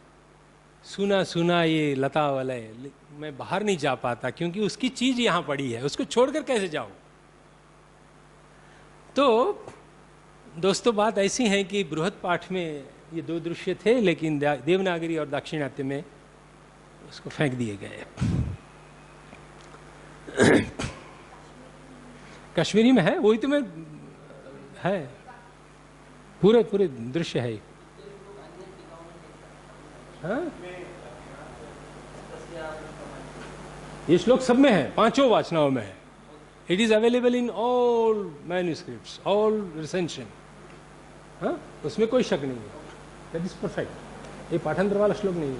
सुना सुना ये लता वलय मैं बाहर नहीं जा पाता, क्योंकि उसकी चीज यहां पड़ी है, उसको छोड़कर कैसे जाऊं। तो दोस्तों बात ऐसी है कि बृहद पाठ में ये 2 दृश्य थे, लेकिन देवनागरी और दाक्षिणात्य में उसको फेंक दिए गए। कश्मीरी में है, वही तो मैं है, पूरे दृश्य है। हाँ? ये श्लोक सब में है, 5 वाचनाओं में है। It is available in all manuscripts, all recension. हाँ, उसमें कोई शक नहीं है। That is perfect. ये पाठांतर वाला श्लोक नहीं है।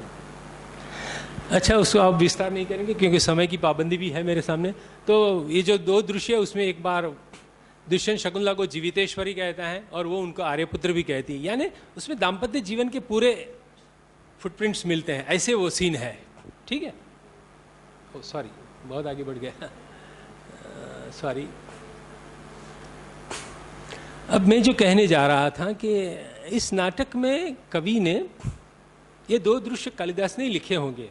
अच्छा, उसको आप विस्तार नहीं करेंगे क्योंकि समय की पाबंदी भी है मेरे सामने। तो ये जो 2 दृश्य, उसमें एक बार दुष्यंत शकुंतला को जीवितेश्वरी कहता है और वो उनको आर्यपुत्र भी कहती है, यानी उसमें दाम्पत्य जीवन के पूरे फुटप्रिंट्स मिलते हैं। ऐसे वो सीन है। ठीक है, ओ सॉरी, बहुत आगे बढ़ गया, सॉरी। अब मैं जो कहने जा रहा था कि इस नाटक में कवि ने ये 2 दृश्य कालिदास ने लिखे होंगे,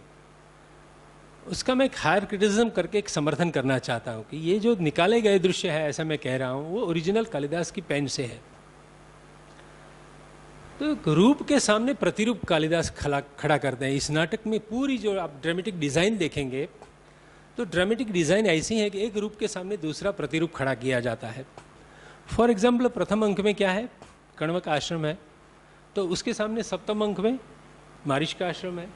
उसका मैं एक हायर क्रिटिसिज्म करके एक समर्थन करना चाहता हूं कि ये जो निकाले गए दृश्य है, ऐसा मैं कह रहा हूं, वो ओरिजिनल कालिदास की पेन से है। तो रूप के सामने प्रतिरूप कालिदास खड़ा करते हैं इस नाटक में। पूरी जो आप ड्रामेटिक डिजाइन देखेंगे तो ड्रामेटिक डिजाइन ऐसी है कि एक रूप के सामने दूसरा प्रतिरूप खड़ा किया जाता है। फॉर एग्जाम्पल, प्रथम अंक में क्या है, कण्व का आश्रम है, तो उसके सामने सप्तम अंक में मारीच का आश्रम है।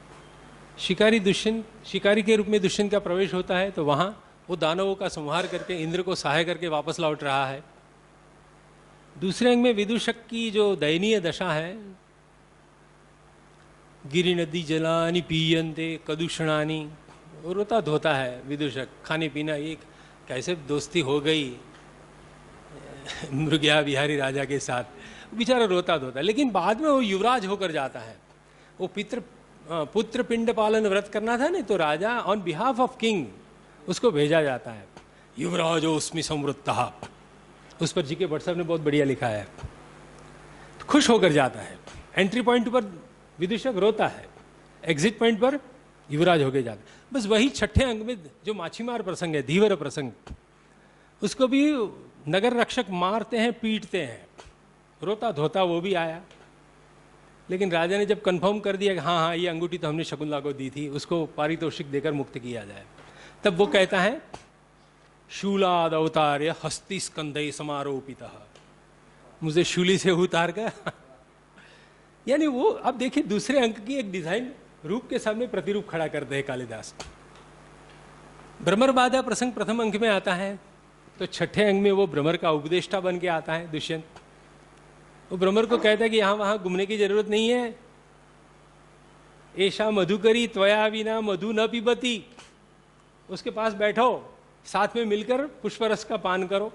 शिकारी दुष्यंत, शिकारी के रूप में दुष्यंत का प्रवेश होता है, तो वहाँ वो दानवों का संहार करके इंद्र को सहाय करके वापस लौट रहा है। दूसरे अंग में विदूषक की जो दयनीय दशा है, गिरि नदी जलानी पीयन्ते कदूषणानी, रोता धोता है विदूषक। खाने पीना, एक कैसे दोस्ती हो गई मृगया बिहारी राजा के साथ, बेचारा रोता धोता। लेकिन बाद में वो युवराज होकर जाता है। वो पुत्र पिंड पालन व्रत करना था नहीं, तो राजा ऑन बिहाफ ऑफ किंग उसको भेजा जाता है। युवराजो उसमें समृद्धता, उस पर जी.के. भट्ट साहब ने बहुत बढ़िया लिखा है। तो खुश होकर जाता है। एंट्री पॉइंट पर विदूषक रोता है, एग्जिट पॉइंट पर युवराज होकर जाता है। बस वही 6ठे अंग में जो माछीमार प्रसंग है, धीवर प्रसंग, उसको भी नगर रक्षक मारते हैं, पीटते हैं, रोता धोता वो भी आया। लेकिन राजा ने जब कंफर्म कर दिया कि हाँ हाँ ये अंगूठी तो हमने शकुंतला को दी थी, उसको पारितोषिक देकर मुक्त किया जाए, तब वो कहता है शूलाद अवतार्य हस्ति स्कंधे समारोपितः, मुझे शूली से उतार कर यानी वो, अब देखिए दूसरे अंक की एक डिजाइन रूप के सामने प्रतिरूप खड़ा करते हैं कालिदास। भ्रमर बाधा प्रसंग प्रथम अंक में आता है, तो 6ठे अंक में वो भ्रमर का उपदेष्टा बन के आता है दुष्यंत। वो भ्रमर को कहता है कि यहाँ वहां घूमने की जरूरत नहीं है, ऐशा मधुकरी त्वया विना मधु न पिबती, उसके पास बैठो, साथ में मिलकर पुष्परस का पान करो।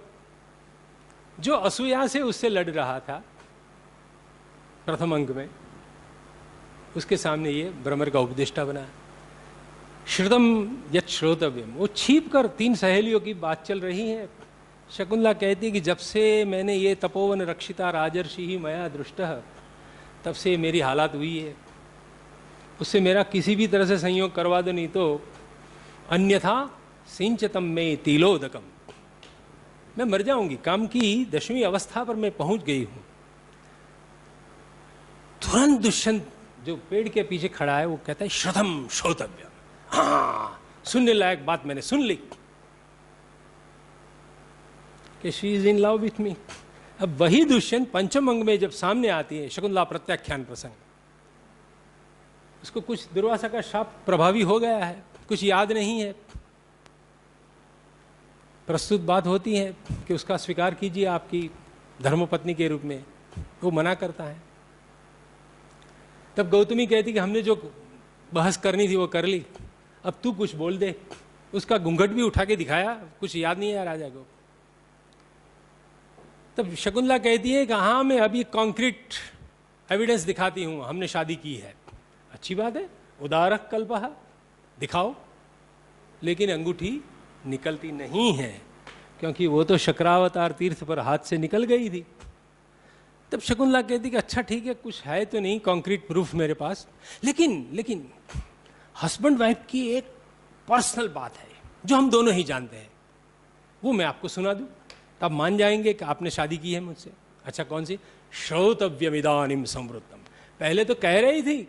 जो असूया से उससे लड़ रहा था प्रथम अंक में, उसके सामने ये भ्रमर का उपदेष्टा बना। श्रुतम यत् श्रोतव्यम, वो छिप कर 3 सहेलियों की बात चल रही है। शकुंतला कहती है कि जब से मैंने ये तपोवन रक्षिता राजर्षि ही मया दृष्टः, तब से मेरी हालत हुई है, उससे मेरा किसी भी तरह से संयोग करवा दो, नहीं तो अन्यथा सिंचतम में तिलोदकम, मैं मर जाऊंगी। काम की 10वीं अवस्था पर मैं पहुंच गई हूं। तुरंत दुष्यंत जो पेड़ के पीछे खड़ा है वो कहता है श्रद्धम श्रोतव्य, हाँ सुनने लायक बात मैंने सुन ली कि she is in love with me. अब वही दुष्यंत पंचम अंग में जब सामने आती है शकुंतला प्रत्याख्यान प्रसंग, उसको कुछ दुर्वासा का शाप प्रभावी हो गया है, कुछ याद नहीं है, प्रस्तुत बात होती है कि उसका स्वीकार कीजिए आपकी धर्मपत्नी के रूप में, वो मना करता है। तब गौतमी कहती कि हमने जो बहस करनी थी वो कर ली, अब तू कुछ बोल दे। उसका घूंघट भी उठा के दिखाया, कुछ याद नहीं है राजा को। तब शकुंतला कहती है कि हाँ मैं अभी कॉन्क्रीट एविडेंस दिखाती हूँ, हमने शादी की है। अच्छी बात है, उदारक कल्पः, दिखाओ। लेकिन अंगूठी निकलती नहीं है, क्योंकि वो तो शक्रावतार तीर्थ पर हाथ से निकल गई थी। तब शकुंतला कहती कि अच्छा ठीक है, कुछ है तो नहीं कॉन्क्रीट प्रूफ मेरे पास, लेकिन हस्बैंड वाइफ की एक पर्सनल बात है जो हम दोनों ही जानते हैं, वो मैं आपको सुना दूं, तब मान जाएंगे कि आपने शादी की है मुझसे। अच्छा कौन सी? श्रोतव्यमिदानीम संवृत्तम। पहले तो कह रही थी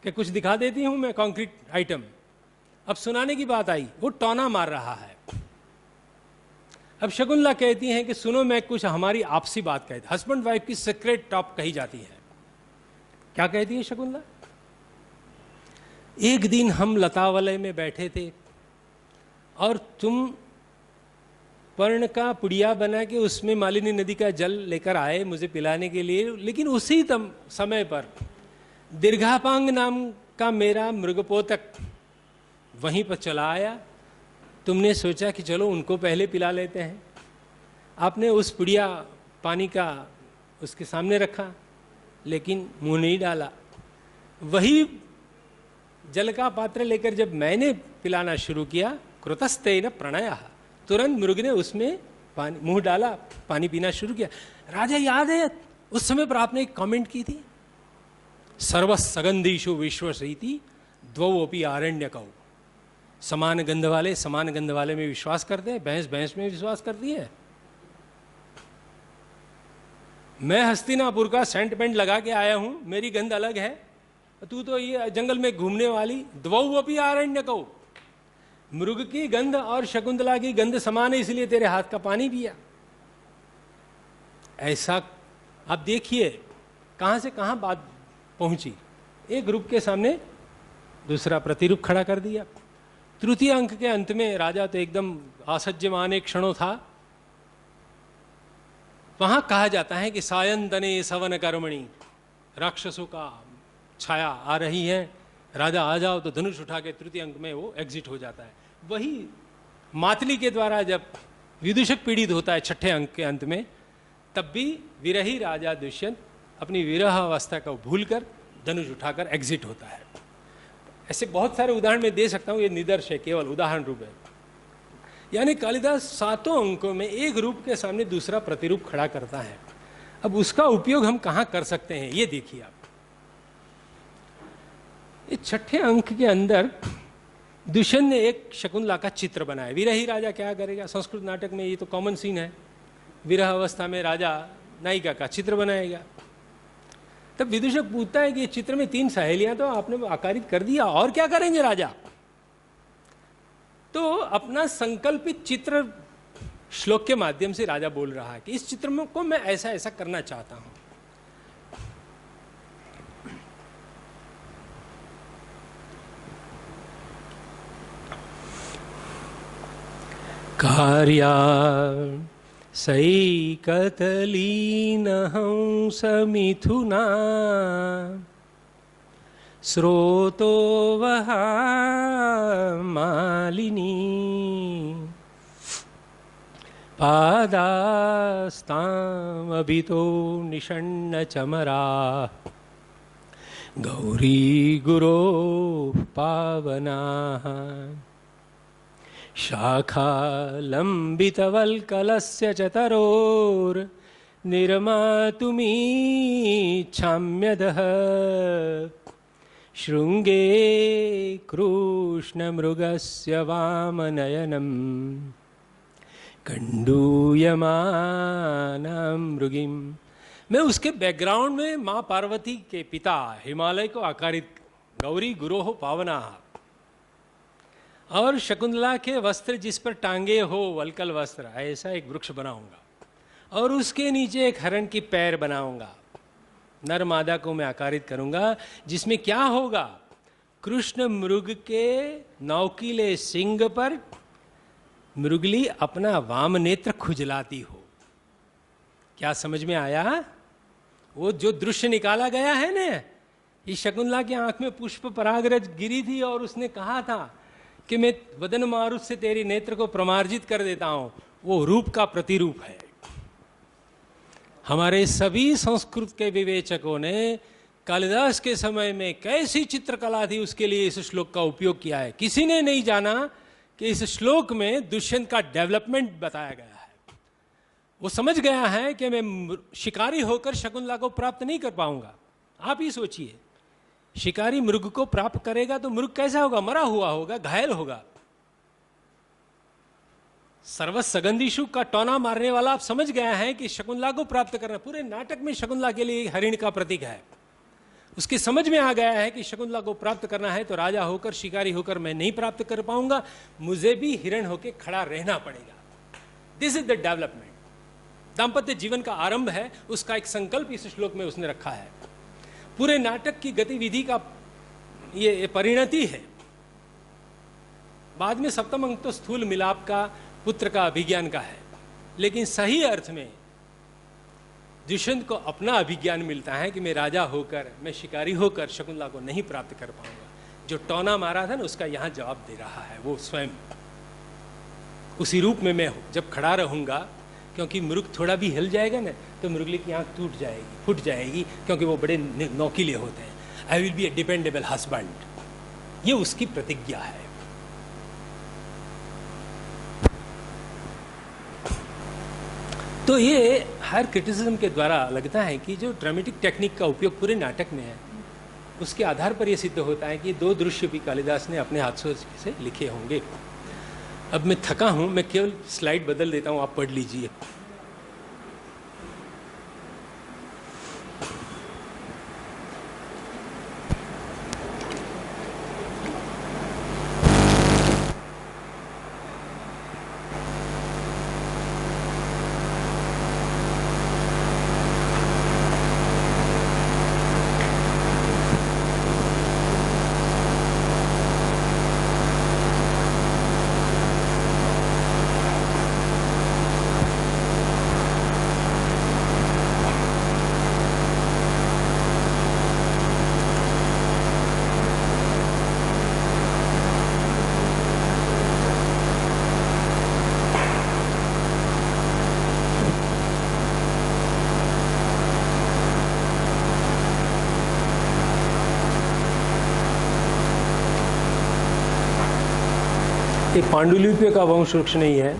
कि कुछ दिखा देती हूं मैं कॉन्क्रीट आइटम, अब सुनाने की बात आई, वो टौना मार रहा है। अब शकुंतला कहती हैं कि सुनो मैं कुछ हमारी आपसी बात कहती, हस्बैंड वाइफ की सीक्रेट टॉक कही जाती है। क्या कहती है शकुंतला? एक दिन हम लतावलय में बैठे थे और तुम पर्ण का पुड़िया बना के उसमें मालिनी नदी का जल लेकर आए मुझे पिलाने के लिए, लेकिन उसी समय पर दीर्घापांग नाम का मेरा मृगपोतक वहीं पर चला आया। तुमने सोचा कि चलो उनको पहले पिला लेते हैं, आपने उस पुड़िया पानी का उसके सामने रखा, लेकिन मुंह नहीं डाला। वही जल का पात्र लेकर जब मैंने पिलाना शुरू किया, कृतस्तेन प्रणयः, तुरंत मृग ने उसमें पानी मुंह डाला, पानी पीना शुरू किया। राजा याद है उस समय पर आपने एक कमेंट की थी, सर्वसगंधीषु विश्वसीति द्वौपि आरण्यकौ। समान गंध वाले में विश्वास करते हैं, भैंस में विश्वास करती है। मैं हस्तिनापुर का सेंट पेंट लगा के आया हूं, मेरी गंध अलग है, तू तो ये जंगल में घूमने वाली। द्वौपि आरण्यकौ, मृग की गंध और शकुंतला की गंध समान है, इसलिए तेरे हाथ का पानी पिया। ऐसा आप देखिए कहां से कहां बात पहुंची। एक रूप के सामने दूसरा प्रतिरूप खड़ा कर दिया। तृतीय अंक के अंत में राजा तो एकदम आसज्यमान क्षणों था। वहां कहा जाता है कि सायंतने सवन कर्मणि, राक्षसों का छाया आ रही है, राजा आ जाओ, तो धनुष उठा के तृतीय अंक में वो एग्जिट हो जाता है। वही मातली के द्वारा जब विदूषक पीड़ित होता है छठे अंक के अंत में, तब भी विरही राजा दुष्यंत अपनी विरह अवस्था को भूलकर धनुष उठाकर एग्जिट होता है। ऐसे बहुत सारे उदाहरण मैं दे सकता हूं, ये निदर्श है, केवल उदाहरण रूप है। यानी कालिदास सातों अंकों में एक रूप के सामने दूसरा प्रतिरूप खड़ा करता है। अब उसका उपयोग हम कहां कर सकते हैं ये देखिए आप। इस छठे अंक के अंदर दुष्यंत ने एक शकुंतला का चित्र बनाया। विरही राजा क्या करेगा, संस्कृत नाटक में ये तो कॉमन सीन है, विरह अवस्था में राजा नायिका का चित्र बनाएगा। तब विदूषक पूछता है कि ये चित्र में 3 सहेलियां तो आपने आकारित कर दिया, और क्या करेंगे राजा? तो अपना संकल्पित चित्र श्लोक के माध्यम से राजा बोल रहा है कि इस चित्र में को मैं ऐसा ऐसा करना चाहता हूं। कार्या सैकतलीन हंसमिथुना स्रोतो वहा मालिनी पादास्तामभितो निषण्ण चमरा गौरी गुरो पावनाः शाखालम्बितवल्कलस्य चतरोर्निर्मातुमीच्छाम्यदः शृङ्गे कृष्णमृगस्य वामनयनं कण्डूयमानां मृगिं मैं उसके बैकग्राउंड में माँ पार्वती के पिता हिमालय को आकारित गौरी गुरोह पावना और शकुंतला के वस्त्र जिस पर टांगे हो वलकल वस्त्र, ऐसा एक वृक्ष बनाऊंगा और उसके नीचे एक हरण की पैर बनाऊंगा। नर मादा को मैं आकारित करूंगा, जिसमें क्या होगा, कृष्ण मृग के नौकीले सिंग पर मृगली अपना वाम नेत्र खुजलाती हो। क्या समझ में आया? वो जो दृश्य निकाला गया है ना, इस शकुंतला की आंख में पुष्प परागरज गिरी थी और उसने कहा था कि मैं वदन मारुत से तेरी नेत्र को प्रमार्जित कर देता हूं, वो रूप का प्रतिरूप है। हमारे सभी संस्कृत के विवेचकों ने कालिदास के समय में कैसी चित्रकला थी उसके लिए इस श्लोक का उपयोग किया है। किसी ने नहीं जाना कि इस श्लोक में दुष्यंत का डेवलपमेंट बताया गया है। वो समझ गया है कि मैं शिकारी होकर शकुंतला को प्राप्त नहीं कर पाऊंगा। आप ही सोचिए, शिकारी मृग को प्राप्त करेगा तो मृग कैसा होगा? मरा हुआ होगा, घायल होगा। सर्वसगंधिशु का टोना मारने वाला आप समझ गया है कि शकुंतला को प्राप्त करना, पूरे नाटक में शकुंतला के लिए हरिण का प्रतीक है। उसकी समझ में आ गया है कि शकुंतला को प्राप्त करना है तो राजा होकर, शिकारी होकर मैं नहीं प्राप्त कर पाऊंगा, मुझे भी हिरण होकर खड़ा रहना पड़ेगा। This is the development. दाम्पत्य जीवन का आरंभ है, उसका एक संकल्प इस श्लोक में उसने रखा है। पूरे नाटक की गतिविधि का ये परिणति है। बाद में सप्तम अंक तो स्थूल मिलाप का, पुत्र का, अभिज्ञान का है, लेकिन सही अर्थ में दुष्यंत को अपना अभिज्ञान मिलता है कि मैं राजा होकर, मैं शिकारी होकर शकुंतला को नहीं प्राप्त कर पाऊंगा। जो टोना मारा था ना, उसका यहां जवाब दे रहा है वो स्वयं। उसी रूप में मैं जब खड़ा रहूंगा, क्योंकि मृग थोड़ा भी हिल जाएगा ना तो मृगली की आंख टूट जाएगी, फूट जाएगी, क्योंकि वो बड़े नौकीले होते हैं। I will be A dependable husband, ये उसकी प्रतिज्ञा है। तो ये हर क्रिटिसिज्म के द्वारा लगता है कि जो ड्रामेटिक टेक्निक का उपयोग पूरे नाटक में है, उसके आधार पर यह सिद्ध होता है कि दो दृश्य भी कालिदास ने अपने हाथों से लिखे होंगे। अब मैं थका हूं, मैं केवल स्लाइड बदल देता हूं, आप पढ़ लीजिए। ये पांडुलिपि का वंश वृक्ष नहीं है,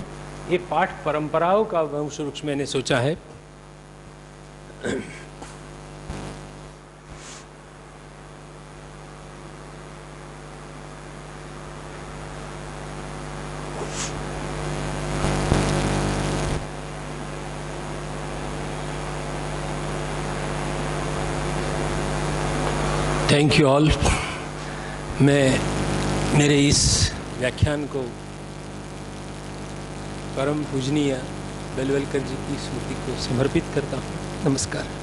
ये पाठ परंपराओं का वंश वृक्ष मैंने सोचा है। Thank you all. मैं मेरे इस व्याख्यान को परम पूजनीय बेलवलकर जी की स्मृति को समर्पित करता हूँ। नमस्कार।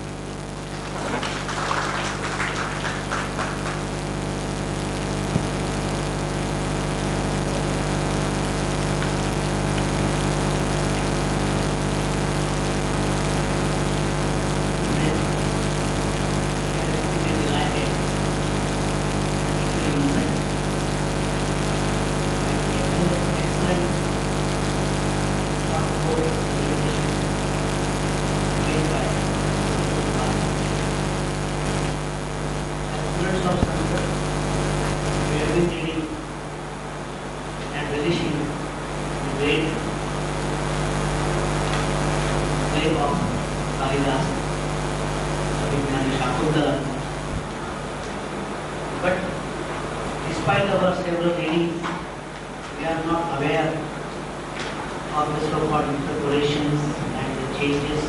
of the so-called interpolations and the changes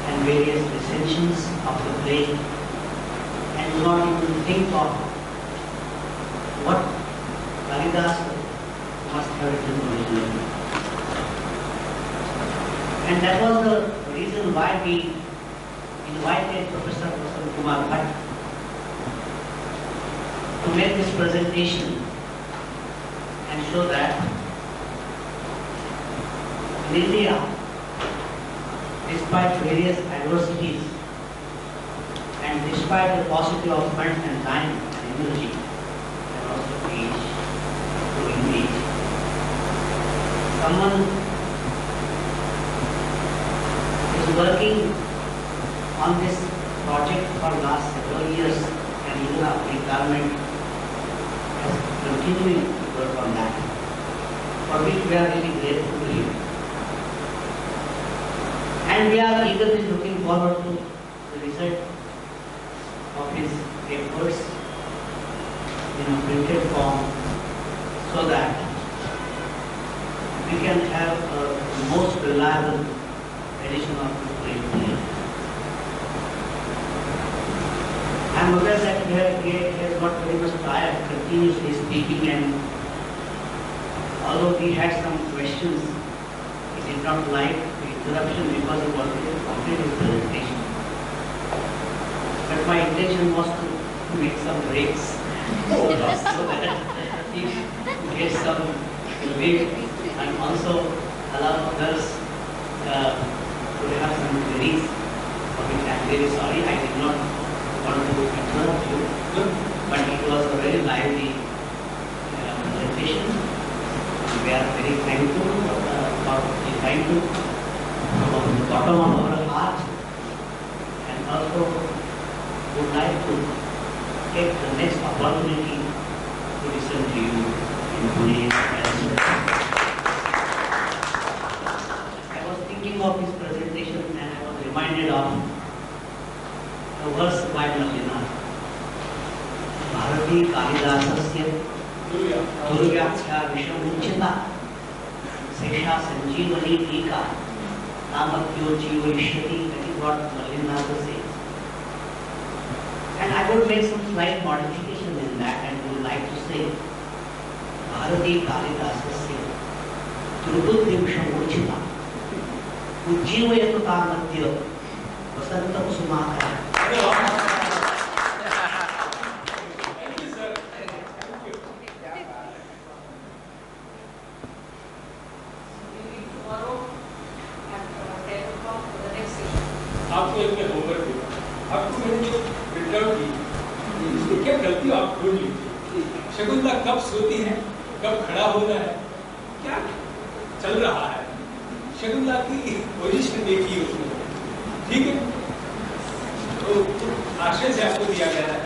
and various conventions of the play and do not even think of what Kalidas must have written originally. And that was the reason why we invited Professor Vasant Kumar Bhatt to make this presentation and show that in India, despite various adversities and despite the paucity of funds and time and energy and also age to engage, someone is working on this project for last several years, and even our government is continuing to work on that, for which we are really grateful to you. And we are eagerly looking forward to the result of his efforts in a printed form, so that we can have a most reliable edition of the play. I am aware that he has got very much tired continuously speaking, and although he had some questions, he did not like the interruption because he wanted to complete his presentation. But my intention was to make some breaks so that he gets some relief and also allow others to have some release, for which I am very sorry. I did not want to interrupt you, but it was a very lively presentation. We are very thankful for the time from the bottom of our heart, and also would like to take the next opportunity to listen to you in Pune as well. I was thinking of his presentation and I was reminded of a verse by Malina. Bharati Kalidasasya Durvyakya Vishamuchita Sesha Sanjeevani Tika Namakyo Jeevayishyati. That is what Malina says. And I would make some slight modification in that and would like to say Bharati Kalidasasya Durbuddhim Shamuchita Ujjivayatu Tamatya Vasantam Sumakara. आपको एक मैं होमवर्क दूंगा, आपको मैंने जो प्रिंट आउट दी इसमें क्या गलती आप ढूंढ लीजिए। शकुंतला कब सोती है, कब खड़ा होना है, क्या चल रहा है, शकुंतला की पोजीशन देखिए उसमें, ठीक है। तो आशय से आपको दिया गया है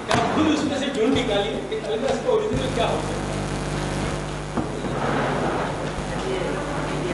कि आप खुद उसमें से ढूंढ निकालिए कि कालिदास का ओरिजिनल क्या होता है।